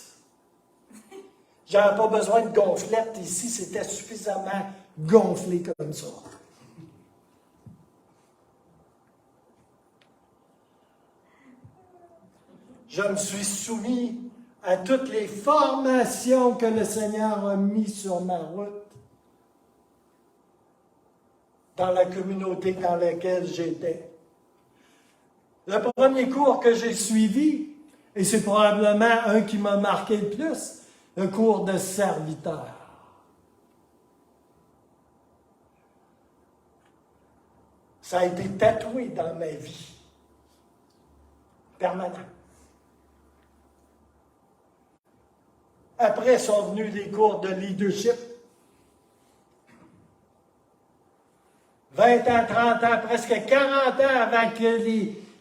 J'avais pas besoin de gonflette ici, c'était suffisamment gonflé comme ça. Je me suis soumis à toutes les formations que le Seigneur a mises sur ma route dans la communauté dans laquelle j'étais. Le premier cours que j'ai suivi, et c'est probablement un qui m'a marqué le plus, le cours de serviteur. Ça a été tatoué dans ma vie. Permanent. Après sont venus les cours de leadership. 20 ans, 30 ans, presque 40 ans avant que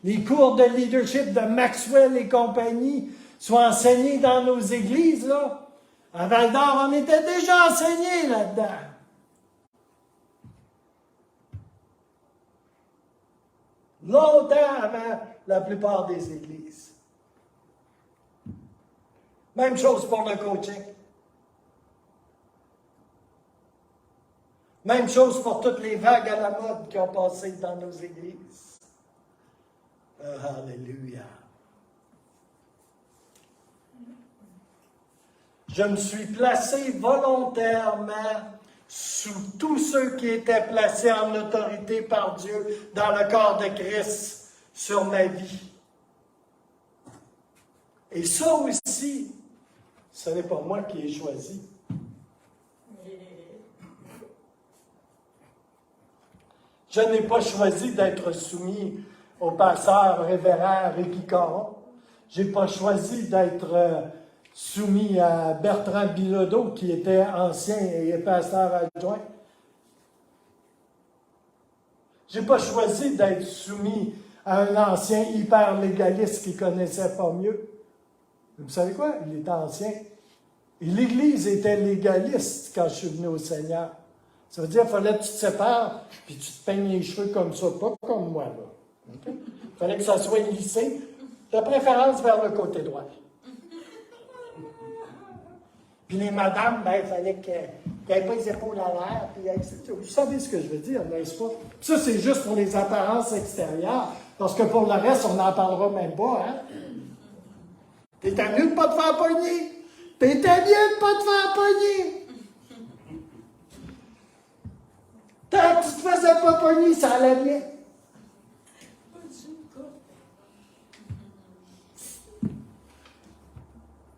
les cours de leadership de Maxwell et compagnie soient enseignés dans nos églises, là. À Val-d'Or, on était déjà enseignés là-dedans. Longtemps avant la plupart des églises. Même chose pour le coaching. Même chose pour toutes les vagues à la mode qui ont passé dans nos églises. Alléluia. Je me suis placé volontairement sous tous ceux qui étaient placés en autorité par Dieu dans le corps de Christ sur ma vie. Et ça aussi, ce n'est pas moi qui ai choisi. Je n'ai pas choisi d'être soumis au pasteur révérend Ricky Caron. Je n'ai pas choisi d'être soumis à Bertrand Bilodeau, qui était ancien et pasteur adjoint. Je n'ai pas choisi d'être soumis à un ancien hyper légaliste qui ne connaissait pas mieux. Vous savez quoi? Il était ancien. Et l'Église était légaliste quand je suis venu au Seigneur. Ça veut dire qu'il fallait que tu te sépares, puis tu te peignes les cheveux comme ça, pas comme moi, là. Okay? Il fallait que ça soit lissé, de préférence vers le côté droit. Puis les madames, ben, il fallait qu'elles n'aient pas les épaules à l'air, puis vous savez ce que je veux dire, n'est-ce pas? Puis ça, c'est juste pour les apparences extérieures, parce que pour le reste, on n'en parlera même pas, hein? T'étais mieux de ne pas te faire pogner! T'étais mieux de ne pas te faire pogner! Tant que tu te faisais pas pogner, ça allait bien.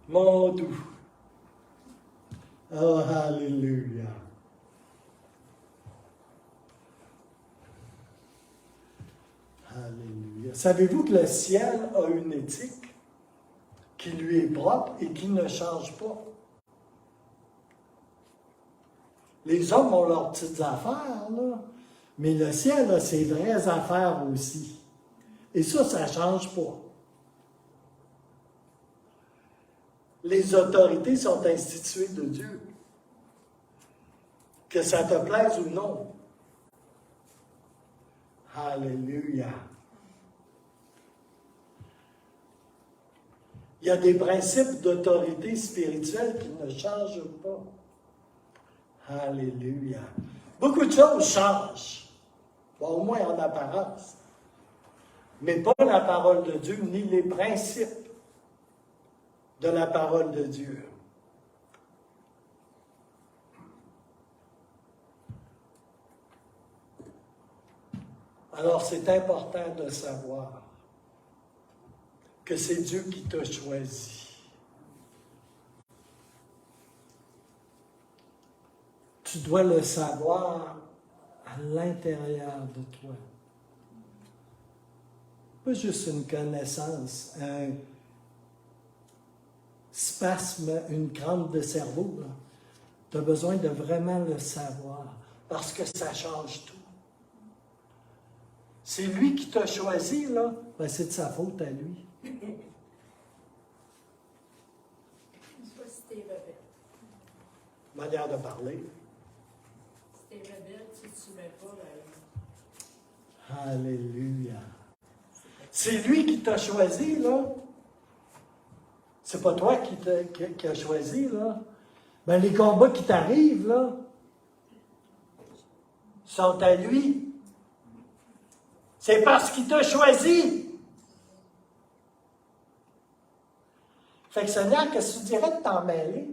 Mon doux. Oh, alléluia. Alléluia. Savez-vous que le ciel a une éthique qui lui est propre et qui ne change pas? Les hommes ont leurs petites affaires, là, mais le ciel a ses vraies affaires aussi. Et ça ne change pas. Les autorités sont instituées de Dieu. Que ça te plaise ou non. Alléluia. Il y a des principes d'autorité spirituelle qui ne changent pas. Alléluia. Beaucoup de choses changent. Bon, au moins en apparence. Mais pas la parole de Dieu, ni les principes de la parole de Dieu. Alors, c'est important de savoir que c'est Dieu qui t'a choisi. Tu dois le savoir à l'intérieur de toi. Pas juste une connaissance, un spasme, une crampe de cerveau. Tu as besoin de vraiment le savoir parce que ça change tout. C'est lui qui t'a choisi, là. Ben, c'est de sa faute à lui. Soit si t'es rebelle. Manière de parler. Si t'es rebelle, si tu mets pas la... Alléluia. C'est lui qui t'a choisi, là. C'est pas toi qui as choisi, là. Ben, les combats qui t'arrivent, là, sont à lui. C'est parce qu'il t'a choisi. Fait que Seigneur, qu'est-ce que tu dirais de t'en mêler?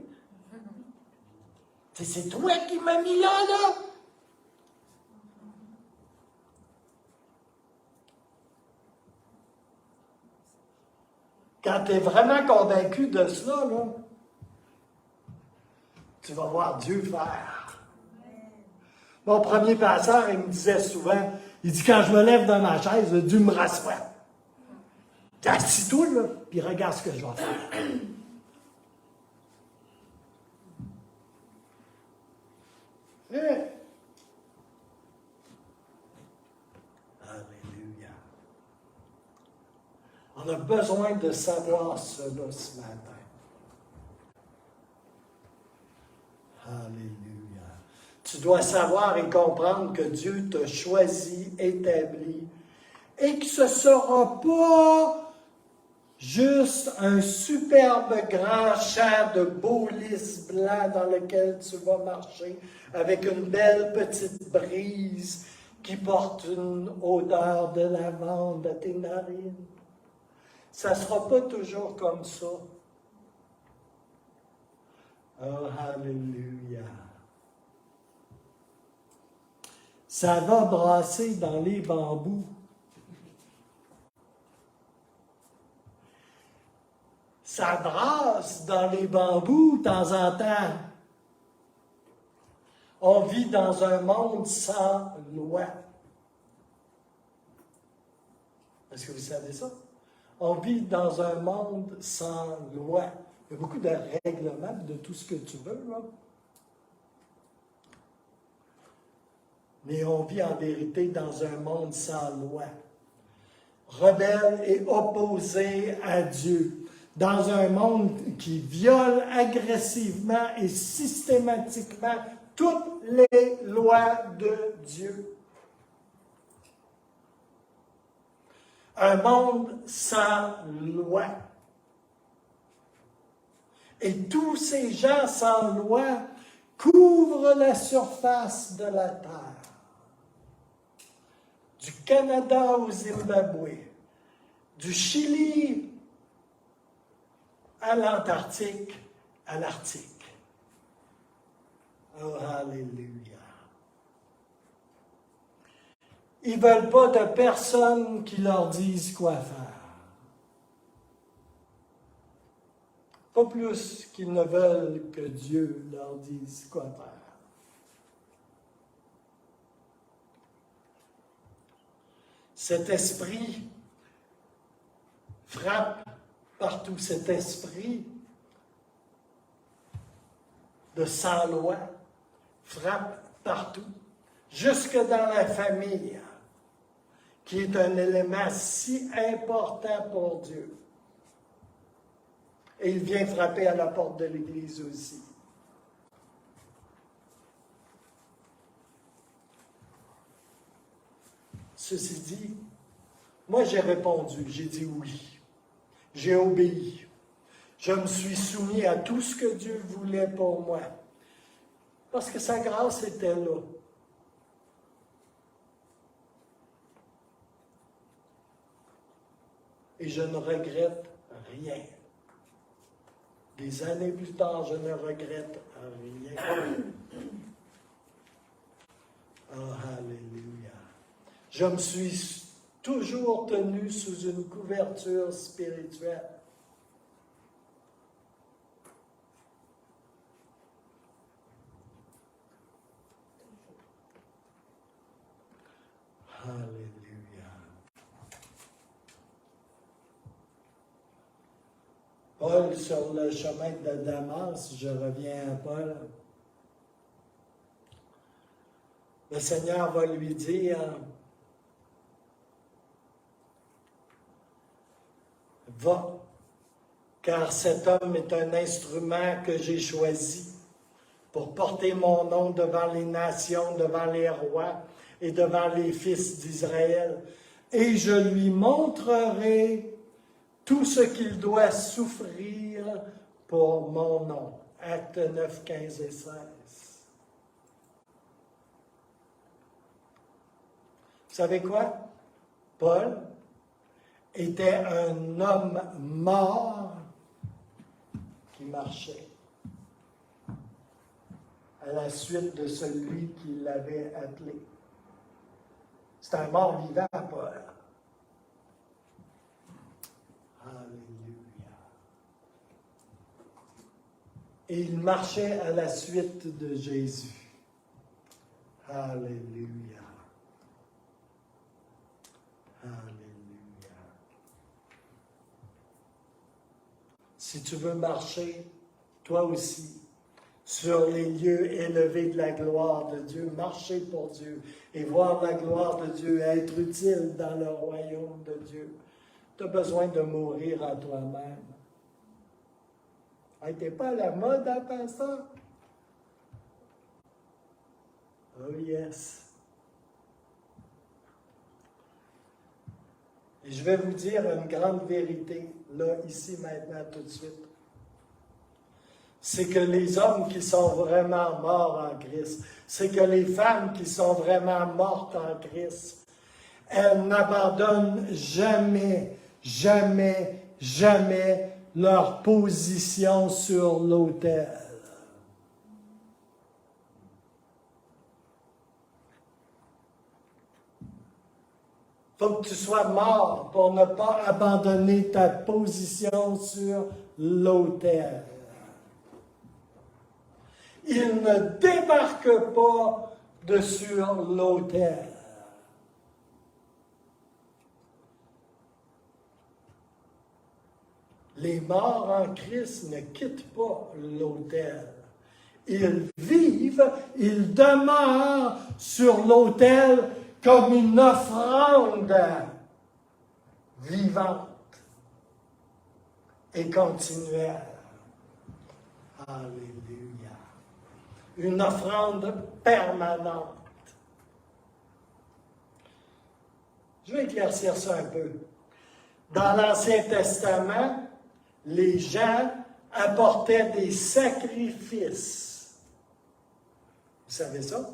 C'est toi qui m'as mis là, là. Quand tu es vraiment convaincu de cela, là, tu vas voir Dieu faire. Mon premier pasteur, il me disait souvent, il dit, quand je me lève dans ma chaise, Dieu me rassoit. Assis-toi, là, puis regarde ce que je vais faire. Alléluia. On a besoin de savoir cela ce matin. Alléluia. Tu dois savoir et comprendre que Dieu t'a choisi, établi, et que ce ne sera pas juste un superbe grand champ de beaux lys blancs dans lequel tu vas marcher avec une belle petite brise qui porte une odeur de lavande à tes narines. Ça ne sera pas toujours comme ça. Oh, alléluia. Ça va brasser dans les bambous. Ça brasse dans les bambous de temps en temps. On vit dans un monde sans loi. Est-ce que vous savez ça? On vit dans un monde sans loi. Il y a beaucoup de règlements de tout ce que tu veux, là. Mais on vit en vérité dans un monde sans loi. Rebelle et opposé à Dieu. Dans un monde qui viole agressivement et systématiquement toutes les lois de Dieu. Un monde sans loi. Et tous ces gens sans loi couvrent la surface de la terre. Du Canada au Zimbabwe, du Chili à l'Antarctique, à l'Arctique. Oh, alléluia. Ils ne veulent pas de personne qui leur dise quoi faire. Pas plus qu'ils ne veulent que Dieu leur dise quoi faire. Cet esprit frappe partout, cet esprit de sans-loi frappe partout, jusque dans la famille, qui est un élément si important pour Dieu. Et il vient frapper à la porte de l'Église aussi. Ceci dit, moi j'ai répondu, j'ai dit oui. J'ai obéi. Je me suis soumis à tout ce que Dieu voulait pour moi. Parce que sa grâce était là. Et je ne regrette rien. Des années plus tard, je ne regrette rien. Oh, alléluia. Je me suis toujours tenu sous une couverture spirituelle. Alléluia. Paul, sur le chemin de Damas, je reviens à Paul. Le Seigneur va lui dire, va, car cet homme est un instrument que j'ai choisi pour porter mon nom devant les nations, devant les rois et devant les fils d'Israël. Et je lui montrerai tout ce qu'il doit souffrir pour mon nom. Actes 9, 15 et 16. Vous savez quoi? Paul était un homme mort qui marchait à la suite de celui qui l'avait appelé. C'est un mort vivant, Paul. Alléluia. Et il marchait à la suite de Jésus. Alléluia. Alléluia. Si tu veux marcher, toi aussi, sur les lieux élevés de la gloire de Dieu, marcher pour Dieu et voir la gloire de Dieu être utile dans le royaume de Dieu, tu as besoin de mourir à toi-même. Hey, t'es pas à la mode à faire ça? Oh yes. Et je vais vous dire une grande vérité, là, ici, maintenant, tout de suite. C'est que les hommes qui sont vraiment morts en Christ, c'est que les femmes qui sont vraiment mortes en Christ, elles n'abandonnent jamais, jamais, jamais leur position sur l'autel. Il faut que tu sois mort pour ne pas abandonner ta position sur l'autel. Il ne débarque pas de sur l'autel. Les morts en Christ ne quittent pas l'autel. Ils vivent, ils demeurent sur l'autel comme une offrande vivante et continuelle. Alléluia. Une offrande permanente. Je vais éclaircir ça un peu. Dans l'Ancien Testament, les gens apportaient des sacrifices. Vous savez ça?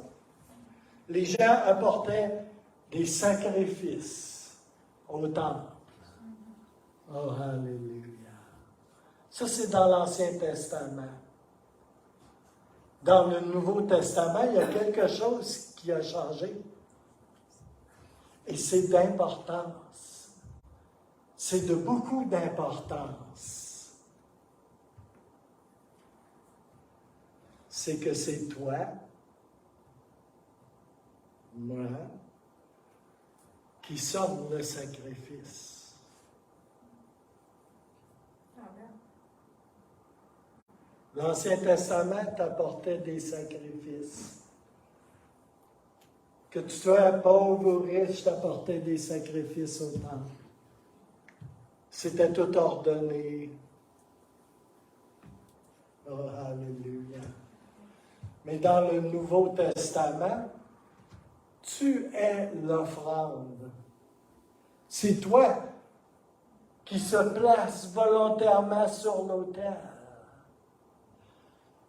Les gens apportaient des sacrifices au temple. Oh, alléluia. Ça, c'est dans l'Ancien Testament. Dans le Nouveau Testament, il y a quelque chose qui a changé. Et c'est d'importance. C'est de beaucoup d'importance. c'est que c'est toi, moi, qui sommes le sacrifice. Amen. L'Ancien Testament t'apportait des sacrifices. Que tu sois pauvre ou riche, t'apportait des sacrifices au temple. C'était tout ordonné. Oh, alléluia. Mais dans le Nouveau Testament, tu es l'offrande. C'est toi qui se place volontairement sur l'autel.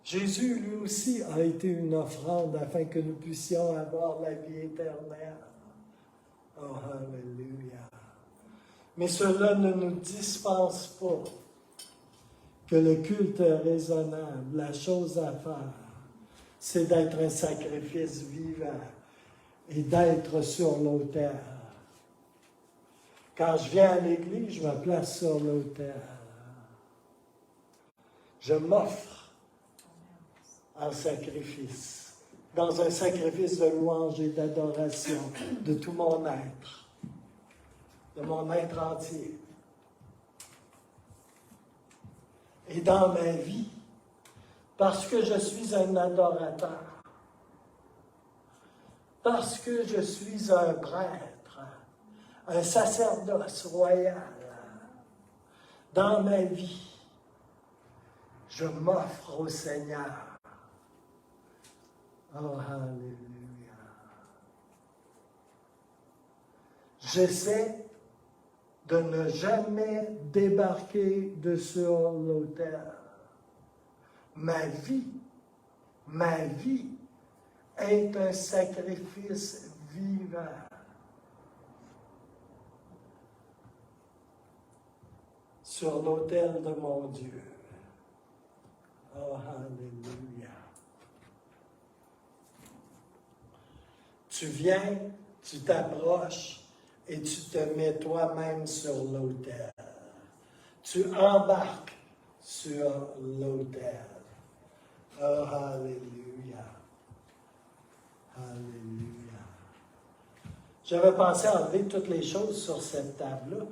Jésus, lui aussi, a été une offrande afin que nous puissions avoir la vie éternelle. Oh, alléluia. Mais cela ne nous dispense pas que le culte raisonnable, la chose à faire, c'est d'être un sacrifice vivant et d'être sur l'autel. Quand je viens à l'église, je me place sur l'autel. Je m'offre en sacrifice, dans un sacrifice de louange et d'adoration de tout mon être, de mon être entier. Et dans ma vie, parce que je suis un adorateur, parce que je suis un prêtre, un sacerdoce royal, dans ma vie, je m'offre au Seigneur. Oh, alléluia. J'essaie de ne jamais débarquer de sur l'autel. Ma vie est un sacrifice vivant. Sur l'autel de mon Dieu. Oh, alléluia. Tu viens, tu t'approches et tu te mets toi-même sur l'autel. Tu embarques sur l'autel. Oh, alléluia. Alléluia. J'avais pensé à enlever toutes les choses sur cette table-là,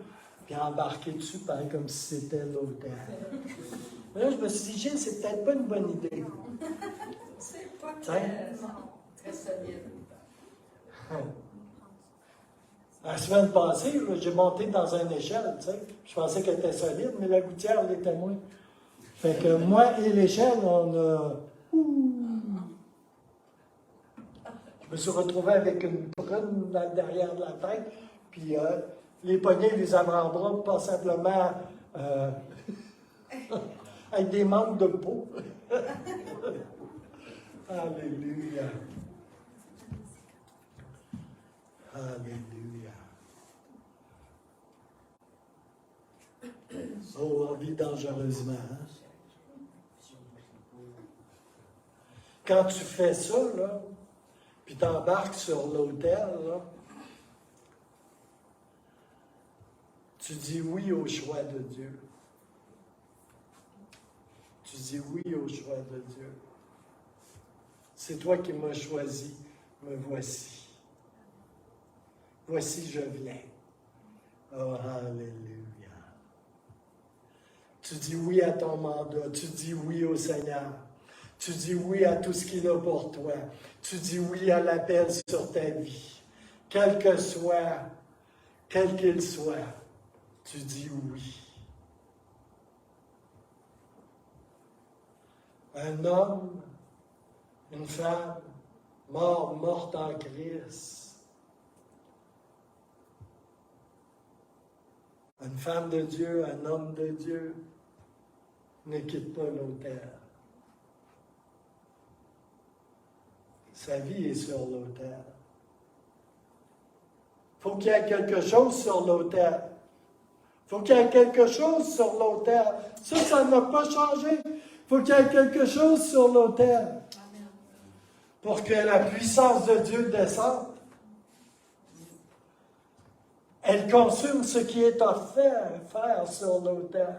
puis embarquer dessus, pareil comme si c'était l'autel. Mais là, je me suis dit, Gilles, c'est peut-être pas une bonne idée. C'est pas très, très solide. La semaine passée, j'ai monté dans une échelle, tu sais. Je pensais qu'elle était solide, mais la gouttière l'était moins. Fait que moi et l'échelle, on a... Je me suis retrouvé avec une prune dans le derrière de la tête, puis les poignets, les avant-bras, pas simplement avec des manques de peau. Alléluia. Alléluia. Oh, on vit dangereusement. Hein? Quand tu fais ça, là, puis t'embarques sur l'autel, là, tu dis oui au choix de Dieu. Tu dis oui au choix de Dieu. C'est toi qui m'as choisi, me voici. Voici, je viens. Oh, alléluia. Tu dis oui à ton mandat. Tu dis oui au Seigneur. Tu dis oui à tout ce qu'il a pour toi. Tu dis oui à l'appel sur ta vie. Quel qu'il soit, tu dis oui. Un homme, une femme, morte en Christ. Une femme de Dieu, un homme de Dieu, ne quitte pas l'autel. Sa vie est sur l'autel. Il faut qu'il y ait quelque chose sur l'autel. Il faut qu'il y ait quelque chose sur l'autel. Ça n'a pas changé. Il faut qu'il y ait quelque chose sur l'autel. Pour que la puissance de Dieu descende. Elle consume ce qui est offert sur l'autel.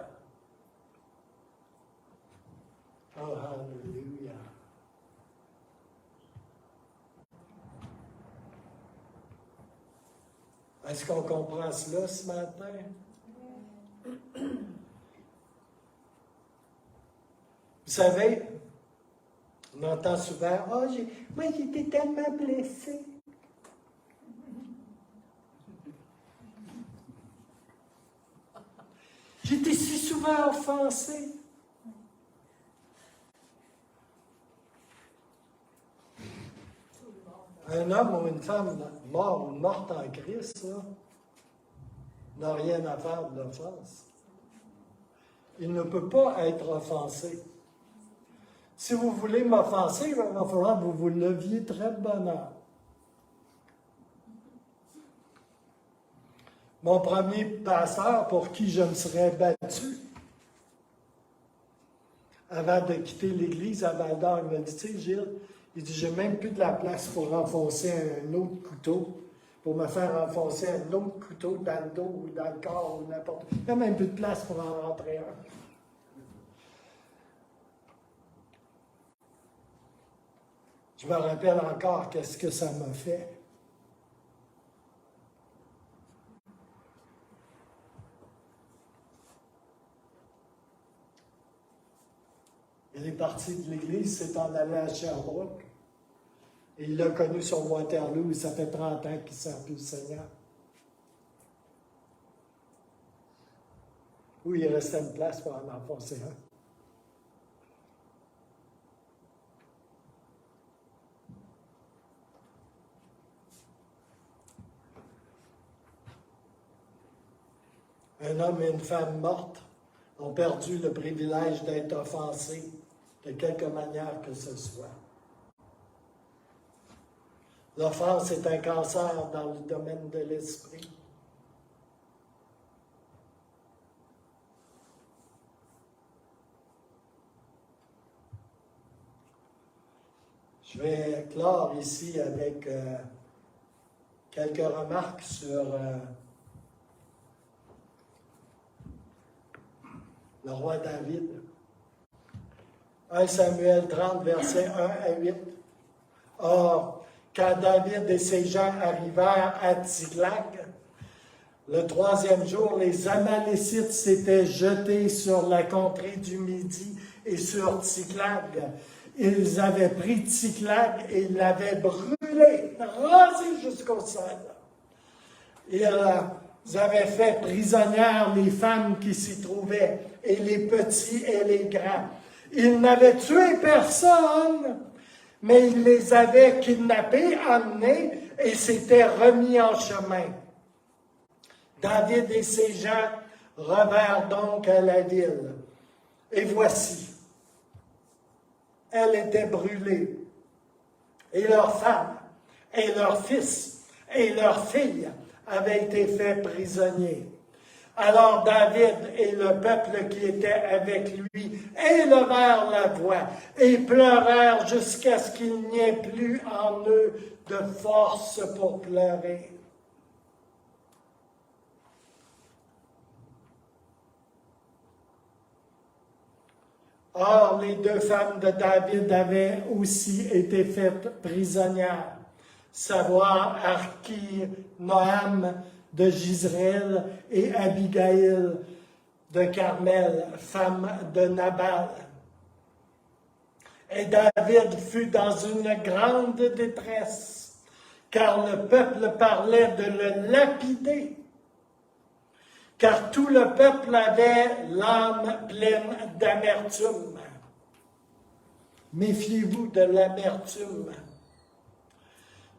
Oh, alléluia. Est-ce qu'on comprend cela ce matin? Vous savez, on entend souvent, « Oh, moi j'étais tellement blessé. » J'étais si souvent offensé. Un homme ou une femme mort ou morte en Christ, là, n'a rien à faire de l'offense. Il ne peut pas être offensé. Si vous voulez m'offenser, il va falloir que vous vous leviez très de bonne heure. Mon premier pasteur pour qui je me serais battu, avant de quitter l'église à Val-d'Or, il m'a dit, tu sais, Gilles, il dit, j'ai même plus de la place pour enfoncer un autre couteau, pour me faire enfoncer un autre couteau dans le dos ou dans le corps ou n'importe où. Il n'y a même plus de place pour en rentrer un. Je me rappelle encore qu'est-ce que ça m'a fait. Il est parti de l'église, s'est en allé à Sherbrooke. Et il a connu son Waterloo, et ça fait 30 ans qu'il ne sert plus le Seigneur. Où il restait une place pour en enfoncer un. Un homme et une femme mortes ont perdu le privilège d'être offensés de quelque manière que ce soit. L'offense est un cancer dans le domaine de l'esprit. Je vais clore ici avec quelques remarques sur le roi David. 1 Samuel 30, versets 1 à 8. Or, quand David et ses gens arrivèrent à Tsiglag, le 3e jour, les Amalécites s'étaient jetés sur la contrée du Midi et sur Tsiglag. Ils avaient pris Tsiglag et ils l'avaient brûlé, rasé jusqu'au sol. Ils avaient fait prisonnières les femmes qui s'y trouvaient, et les petits et les grands. Ils n'avaient tué personne, mais ils les avaient kidnappés, amenés, et s'étaient remis en chemin. David et ses gens revinrent donc à la ville. Et voici, elle était brûlée, et leurs femmes, et leurs fils, et leurs filles avaient été faits prisonniers. Alors David et le peuple qui était avec lui élevèrent la voix et pleurèrent jusqu'à ce qu'il n'y ait plus en eux de force pour pleurer. Or, les 2 femmes de David avaient aussi été faites prisonnières, savoir Noam de Jizréel et Abigail de Carmel, femme de Nabal. Et David fut dans une grande détresse, car le peuple parlait de le lapider, car tout le peuple avait l'âme pleine d'amertume. Méfiez-vous de l'amertume.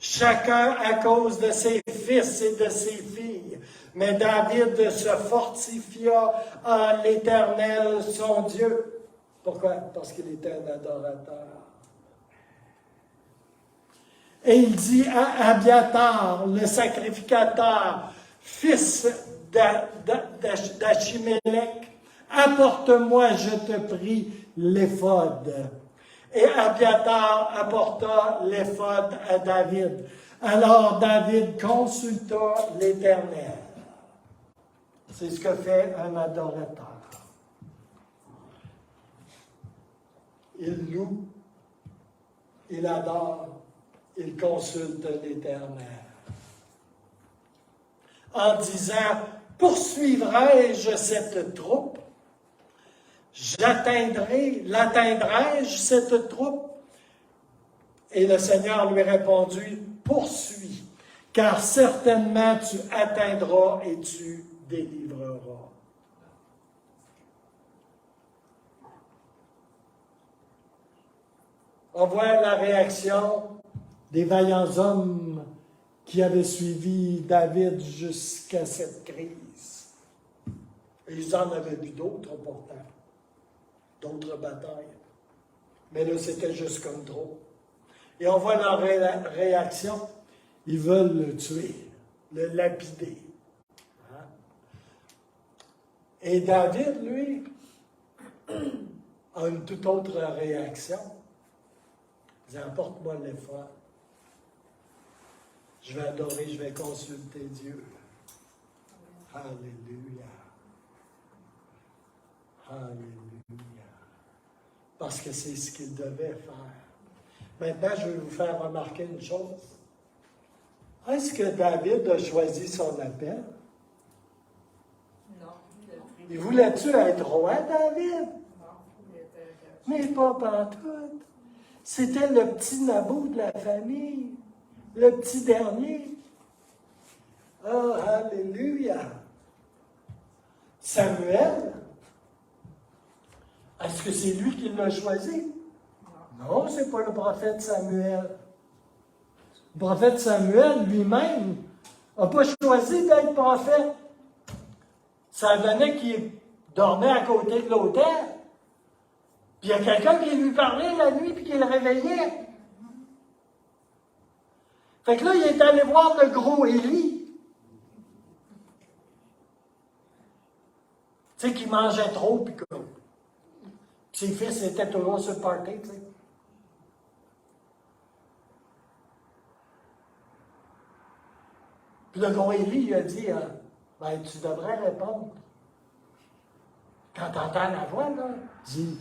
Chacun à cause de ses fils et de ses filles. Mais David se fortifia en l'Éternel, son Dieu. Pourquoi? Parce qu'il était un adorateur. Et il dit à Abiathar, le sacrificateur, fils d'Achimélec, apporte-moi, je te prie, l'éphod. Et Abiathar apporta l'éphod à David. Alors David consulta l'Éternel. C'est ce que fait un adorateur. Il loue, il adore, il consulte l'Éternel. en disant, poursuivrai-je cette troupe? L'atteindrai-je cette troupe? Et le Seigneur lui répondit, poursuis, car certainement tu atteindras et tu délivreras. On voit la réaction des vaillants hommes qui avaient suivi David jusqu'à cette crise. Et ils en avaient vu d'autres pourtant, d'autres batailles. Mais là, c'était juste comme trop. Et on voit leur réaction. Ils veulent le tuer, le lapider. Hein? Et David, lui, a une toute autre réaction. Il dit, apporte-moi l'effort. Je vais adorer, je vais consulter Dieu. Alléluia. Alléluia. Parce que c'est ce qu'il devait faire. Maintenant, je vais vous faire remarquer une chose. Est-ce que David a choisi son appel? Non. Il voulait-tu être roi, David? Non, il était... Mais pas pantoute. C'était le petit Nabot de la famille, le petit dernier. Oh, alléluia! Samuel, est-ce que c'est lui qui l'a choisi? Non, c'est pas le prophète Samuel. Le prophète Samuel lui-même n'a pas choisi d'être prophète. Ça donnait qu'il dormait à côté de l'autel. Puis il y a quelqu'un qui lui parlait la nuit puis qui le réveillait. Fait que là, il est allé voir le gros Élie. Tu sais, qui mangeait trop puis que ses fils étaient toujours sur le party, tu sais. Puis le gros Élie, il a dit, ben, tu devrais répondre. Quand tu entends la voix, là, dis,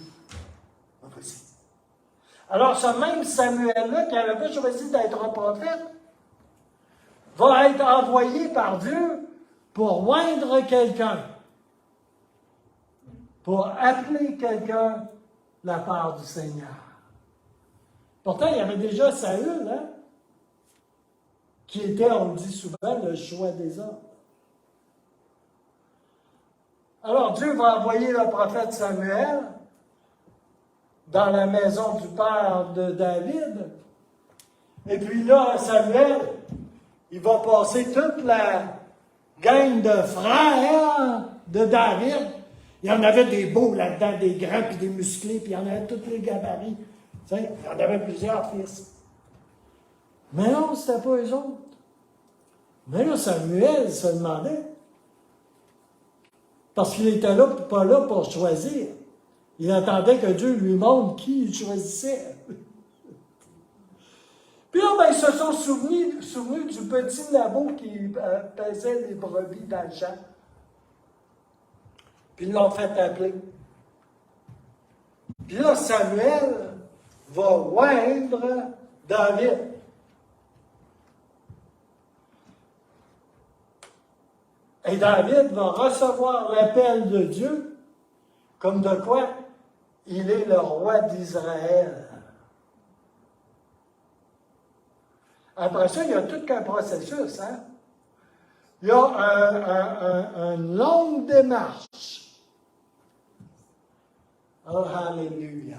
vas-y. Alors, ce même Samuel-là, qui n'avait pas choisi d'être un prophète, va être envoyé par Dieu pour oindre quelqu'un, pour appeler quelqu'un de la part du Seigneur. Pourtant, il y avait déjà Saül, hein, qui était, on le dit souvent, le choix des hommes. Alors, Dieu va envoyer le prophète Samuel dans la maison du père de David. Et puis là, Samuel, il va passer toute la gang de frères de David. Il y en avait des beaux là-dedans, des grands puis des musclés, puis il y en avait tous les gabarits. Tu sais, il y en avait plusieurs fils. Mais non, c'était pas eux autres. Mais là, Samuel se demandait. Parce qu'il était là, pas là pour choisir. Il attendait que Dieu lui montre qui il choisissait. Puis là, ben, ils se sont souvenus du petit Nabot qui pesait les brebis dans le champ. Puis ils l'ont fait appeler. Puis là, Samuel va oindre David. Et David va recevoir l'appel de Dieu comme de quoi il est le roi d'Israël. Après ça, il y a tout qu'un processus. Hein? Il y a une longue démarche. Oh, alléluia.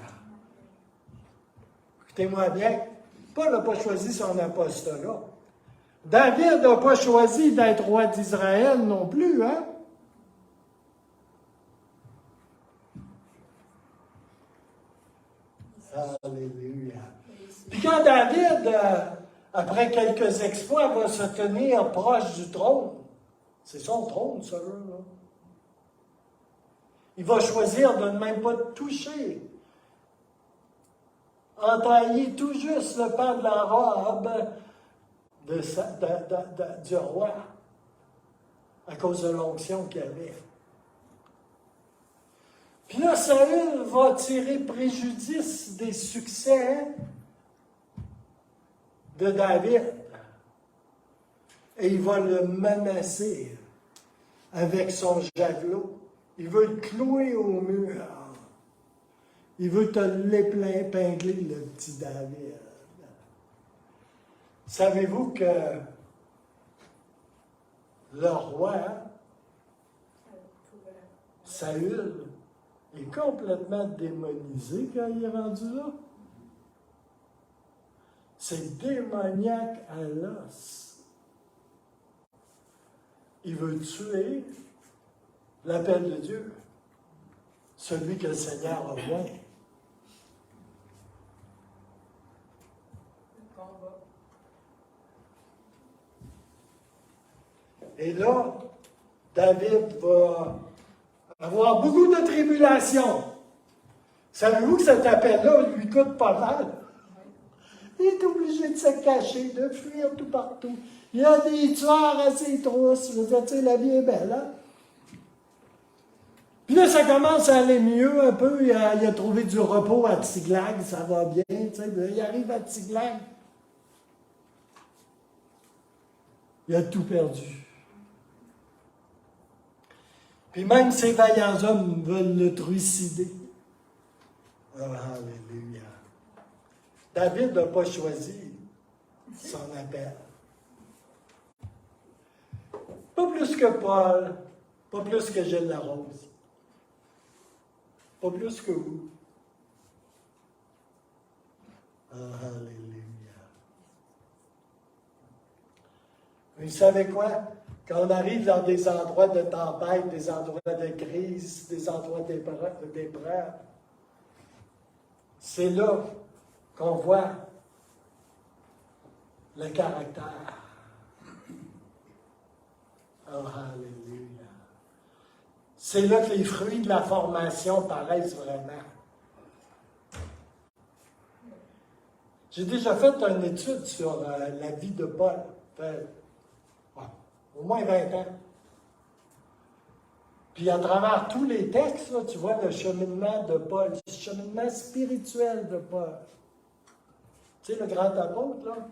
Écoutez-moi bien, Paul n'a pas choisi son apostolat. David n'a pas choisi d'être roi d'Israël non plus, hein? Alléluia. Puis quand David, après quelques exploits, va se tenir proche du trône, c'est son trône, ça, là. Il va choisir de ne même pas toucher, entailler tout juste le pan de la robe du roi, à cause de l'onction qu'il avait. Puis là, Saül va tirer préjudice des succès de David. et il va le menacer avec son javelot. Il veut le clouer au mur. Il veut te l'épingler, le petit David. Savez-vous que le roi, Saül, est complètement démonisé quand il est rendu là? C'est démoniaque à l'os. Il veut tuer l'appel de Dieu, celui que le Seigneur a oint. Et là, David va avoir beaucoup de tribulations. Savez-vous que cet appel-là lui coûte pas mal? Il est obligé de se cacher, de fuir tout partout. Il y a des tueurs à ses trousses. Je veux dire, tu sais, la vie est belle, hein? Puis là, ça commence à aller mieux un peu. Il a trouvé du repos à Tsiglag, ça va bien. Tu sais, il arrive à Tsiglag. Il a tout perdu. Puis même ces vaillants hommes veulent le trucider. Oh, alléluia. David n'a pas choisi son appel. Pas plus que Paul, pas plus que Gilles Larose, pas plus que vous. Oh, alléluia. Vous savez quoi? Quand on arrive dans des endroits de tempête, des endroits de crise, des endroits d'épreuve, c'est là qu'on voit le caractère. Oh, alléluia. C'est là que les fruits de la formation paraissent vraiment. J'ai déjà fait une étude sur la vie de Paul. Au moins 20 ans. Puis à travers tous les textes, là, tu vois le cheminement de Paul, le cheminement spirituel de Paul. Tu sais, le grand apôtre, là.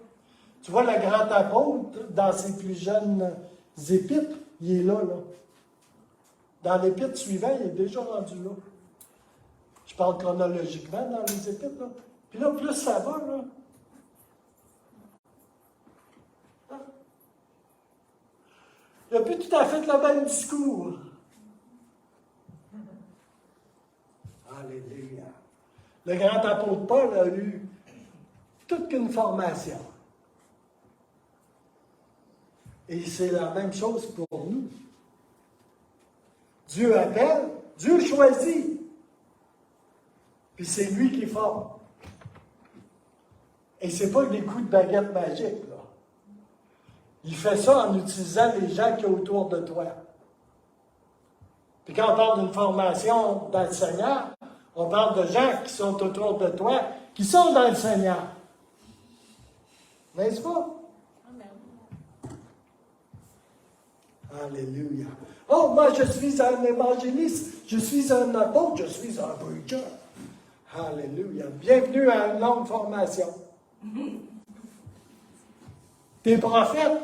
Tu vois le grand apôtre dans ses plus jeunes épîtres, il est là, là. Dans l'épître suivant, il est déjà rendu là. Je parle chronologiquement dans les épîtres, là. Puis là, plus ça va, là. Il n'a plus tout à fait le même discours. Alléluia. Le grand apôtre Paul a eu toute une formation. Et c'est la même chose pour nous. Dieu appelle, Dieu choisit. Puis c'est lui qui forme. Et ce n'est pas des coups de baguette magique, là. Il fait ça en utilisant les gens qui sont autour de toi. Puis quand on parle d'une formation dans le Seigneur, on parle de gens qui sont autour de toi, qui sont dans le Seigneur. N'est-ce pas? Amen. Alléluia. Oh, moi je suis un évangéliste, je suis un apôtre, je suis un preacher. Alléluia. Bienvenue à une longue formation. T'es prophète.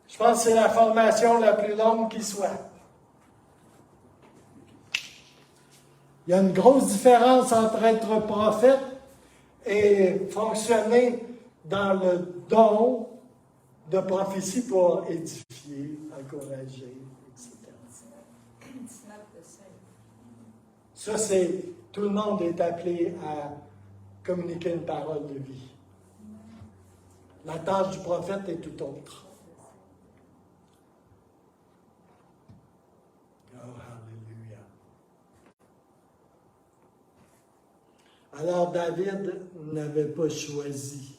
Je pense que c'est la formation la plus longue qui soit. Il y a une grosse différence entre être prophète et fonctionner dans le don de prophétie pour édifier, encourager, etc. Ça, c'est tout le monde est appelé à communiquer une parole de vie. La tâche du prophète est tout autre. Oh, alléluia. Alors, David n'avait pas choisi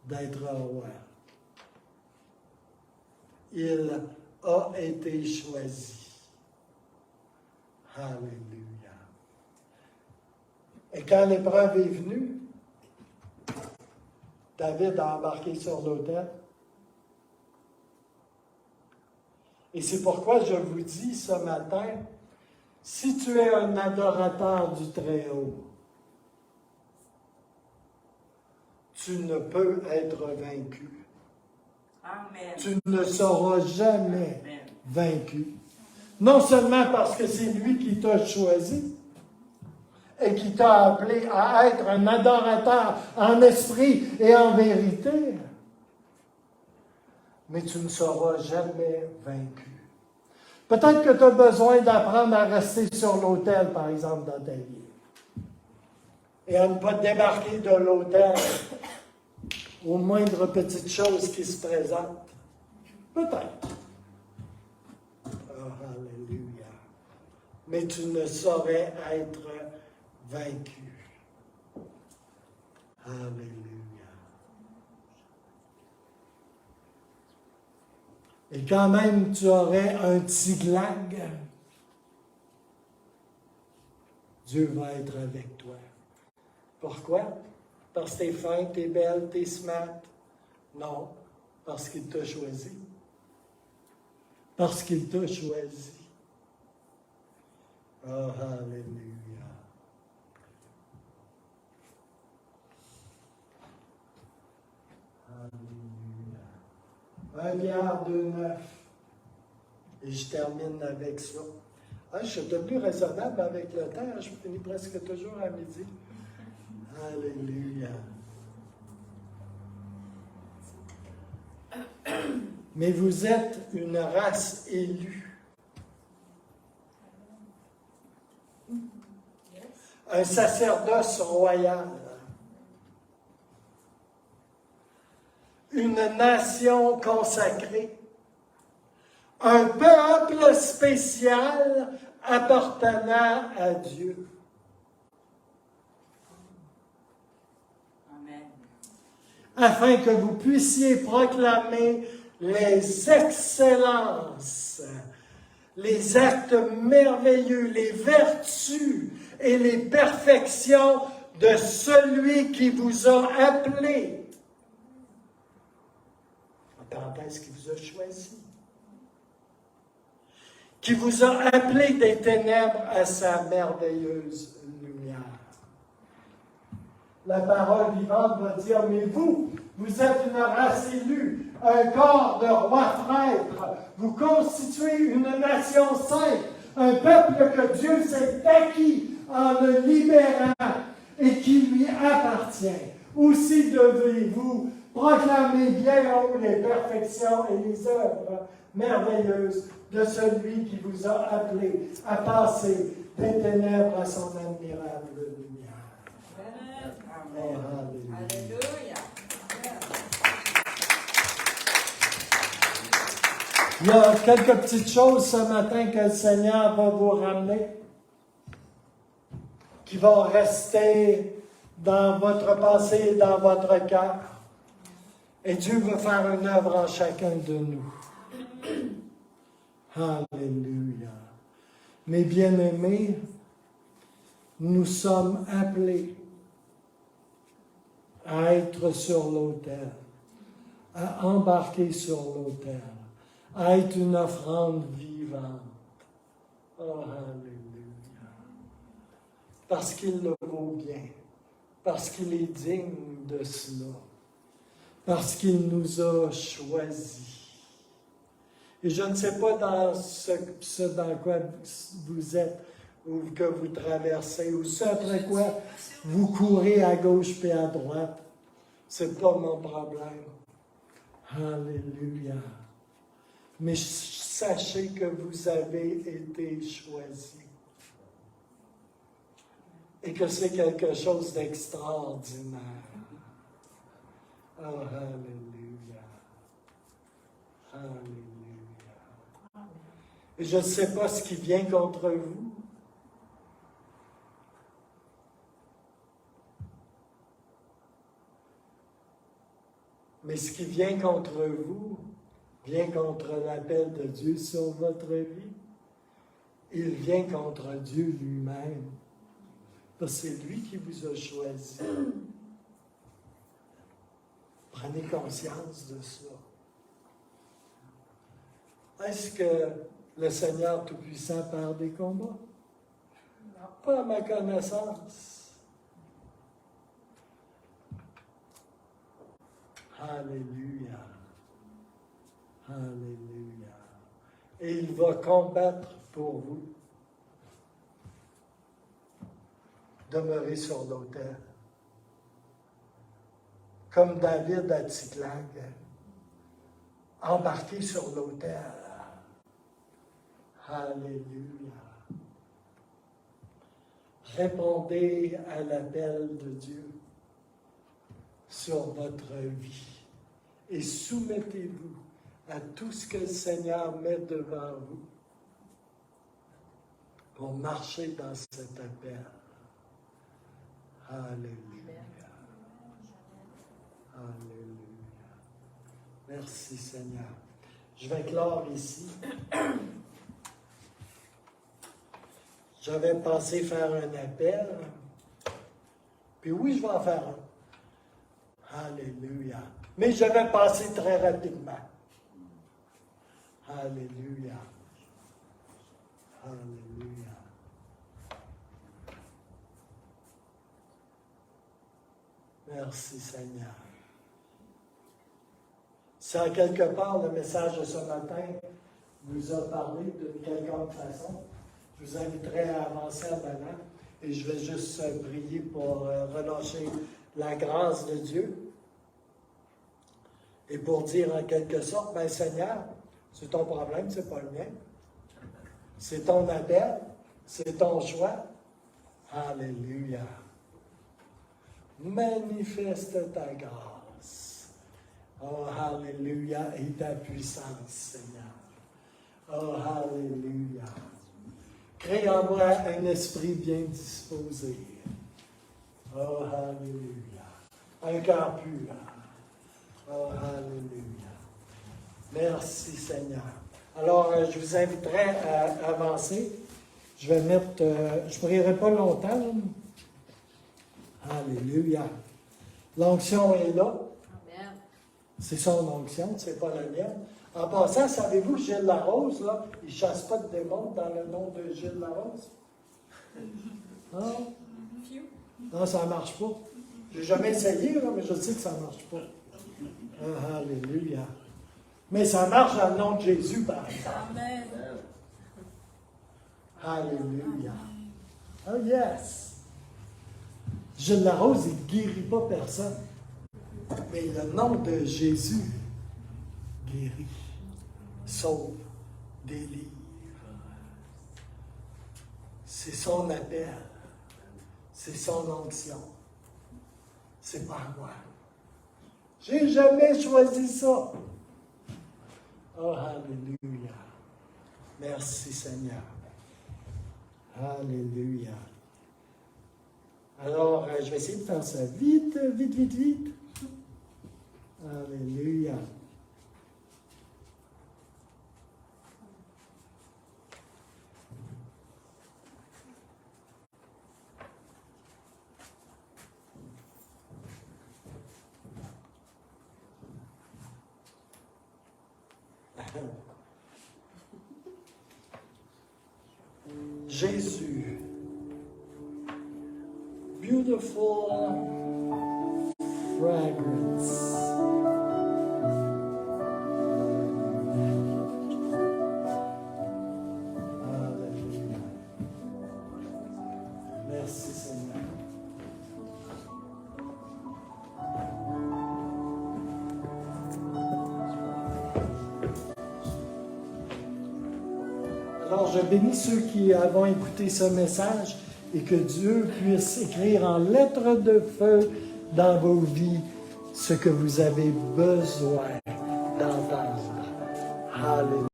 d'être roi. Il a été choisi. Alléluia. Et quand l'épreuve est venue, David a embarqué sur l'autel. Et c'est pourquoi je vous dis ce matin, si tu es un adorateur du Très-Haut, tu ne peux être vaincu. Amen. Tu ne seras jamais Amen. vaincu. Non seulement parce que c'est lui qui t'a choisi et qui t'a appelé à être un adorateur en esprit et en vérité, mais tu ne seras jamais vaincu. Peut-être que tu as besoin d'apprendre à rester sur l'autel, par exemple, dans ta vie. Et à ne pas débarquer de l'autel aux moindres petites choses qui se présentent. Peut-être. Oh, alléluia. Mais tu ne saurais être vaincu. Alléluia. Et quand même, tu aurais un Tiglag, Dieu va être avec toi. Pourquoi? Parce que t'es fin, t'es belle, t'es smart? Non, parce qu'il t'a choisi. Parce qu'il t'a choisi. Oh, alléluia. Alléluia. 1 Pierre 2,9. Et je termine avec ça. Ah, je suis devenu raisonnable avec le temps. Je finis presque toujours à midi. Alléluia. Mais vous êtes une race élue. Un sacerdoce royal. Une nation consacrée. Un peuple spécial appartenant à Dieu. Amen. Afin que vous puissiez proclamer les excellences, les actes merveilleux, les vertus et les perfections de celui qui vous a appelé. En parenthèse, qui vous a choisi. Qui vous a appelé des ténèbres à sa merveilleuse lumière. La parole vivante va dire, mais vous êtes une race élue, un corps de rois prêtres, vous constituez une nation sainte, un peuple que Dieu s'est acquis en le libérant et qui lui appartient. Aussi devez-vous proclamer bien haut les perfections et les œuvres merveilleuses de celui qui vous a appelé à passer des ténèbres à son admirable lumière. Amen. Oh, alléluia. Alléluia. Il y a quelques petites choses ce matin que le Seigneur va vous ramener, qui vont rester dans votre pensée et dans votre cœur. Et Dieu veut faire une œuvre en chacun de nous. Alléluia. Mes bien-aimés, nous sommes appelés à être sur l'autel, à embarquer sur l'autel, à être une offrande vivante. Oh, alléluia. Parce qu'il le vaut bien, parce qu'il est digne de cela, parce qu'il nous a choisis. Et je ne sais pas dans ce dans quoi vous êtes, ou que vous traversez, ou ce après quoi vous courez à gauche et à droite. C'est pas mon problème. Alléluia. Mais sachez que vous avez été choisis. Et que c'est quelque chose d'extraordinaire. Oh, alléluia. Alléluia. Et je ne sais pas ce qui vient contre vous. Mais ce qui vient contre vous, vient contre l'appel de Dieu sur votre vie. Il vient contre Dieu lui-même. Parce que c'est lui qui vous a choisi. Prenez conscience de cela. Est-ce que le Seigneur Tout-Puissant perd des combats? Non, pas à ma connaissance. Alléluia. Alléluia. Et il va combattre pour vous. Demeurez sur l'autel. Comme David à Tsiklag. Embarquez sur l'autel. Alléluia. Répondez à l'appel de Dieu sur votre vie et soumettez-vous à tout ce que le Seigneur met devant vous pour marcher dans cet appel. Alléluia. Alléluia. Merci Seigneur. Je vais clore ici. J'avais pensé faire un appel. Puis oui, je vais en faire un. Alléluia. Mais je vais passer très rapidement. Alléluia. Alléluia. Merci Seigneur. Si en quelque part le message de ce matin vous a parlé d'une quelconque façon, je vous inviterai à avancer en avant et je vais juste prier pour relâcher la grâce de Dieu et pour dire en quelque sorte, ben Seigneur, c'est ton problème, c'est pas le mien. C'est ton appel, c'est ton choix. Alléluia. Manifeste ta grâce. Oh, alléluia, et ta puissance, Seigneur. Oh, alléluia. Crée en moi un esprit bien disposé. Oh, alléluia. Un cœur pur. Oh, alléluia. Merci, Seigneur. Alors, je vous inviterai à avancer. Je vais mettre... je ne prierai pas longtemps. Alléluia. L'onction est là. Amen. C'est son onction, c'est pas la mienne. En passant, savez-vous, Gilles Larose, là, il ne chasse pas de démons dans le nom de Gilles Larose? Non? Non, ça ne marche pas. Je n'ai jamais essayé, là, mais je sais que ça ne marche pas. Ah, alléluia. Mais ça marche dans le nom de Jésus, par exemple. Amen. Alléluia. Oh yes. Gilles Larose, il ne guérit pas personne. Mais le nom de Jésus guérit, sauve, délivre. C'est son appel. C'est son onction. C'est pas moi. J'ai jamais choisi ça. Oh, alléluia. Merci Seigneur. Alléluia. Alors, je vais essayer de faire ça vite, vite, vite, vite. Alléluia. Jésus. Beautiful fragrance. Alléluia. Merci Seigneur. Alors, je bénis ceux qui avons écouté ce message et que Dieu puisse écrire en lettres de feu dans vos vies ce que vous avez besoin d'entendre. Alléluia.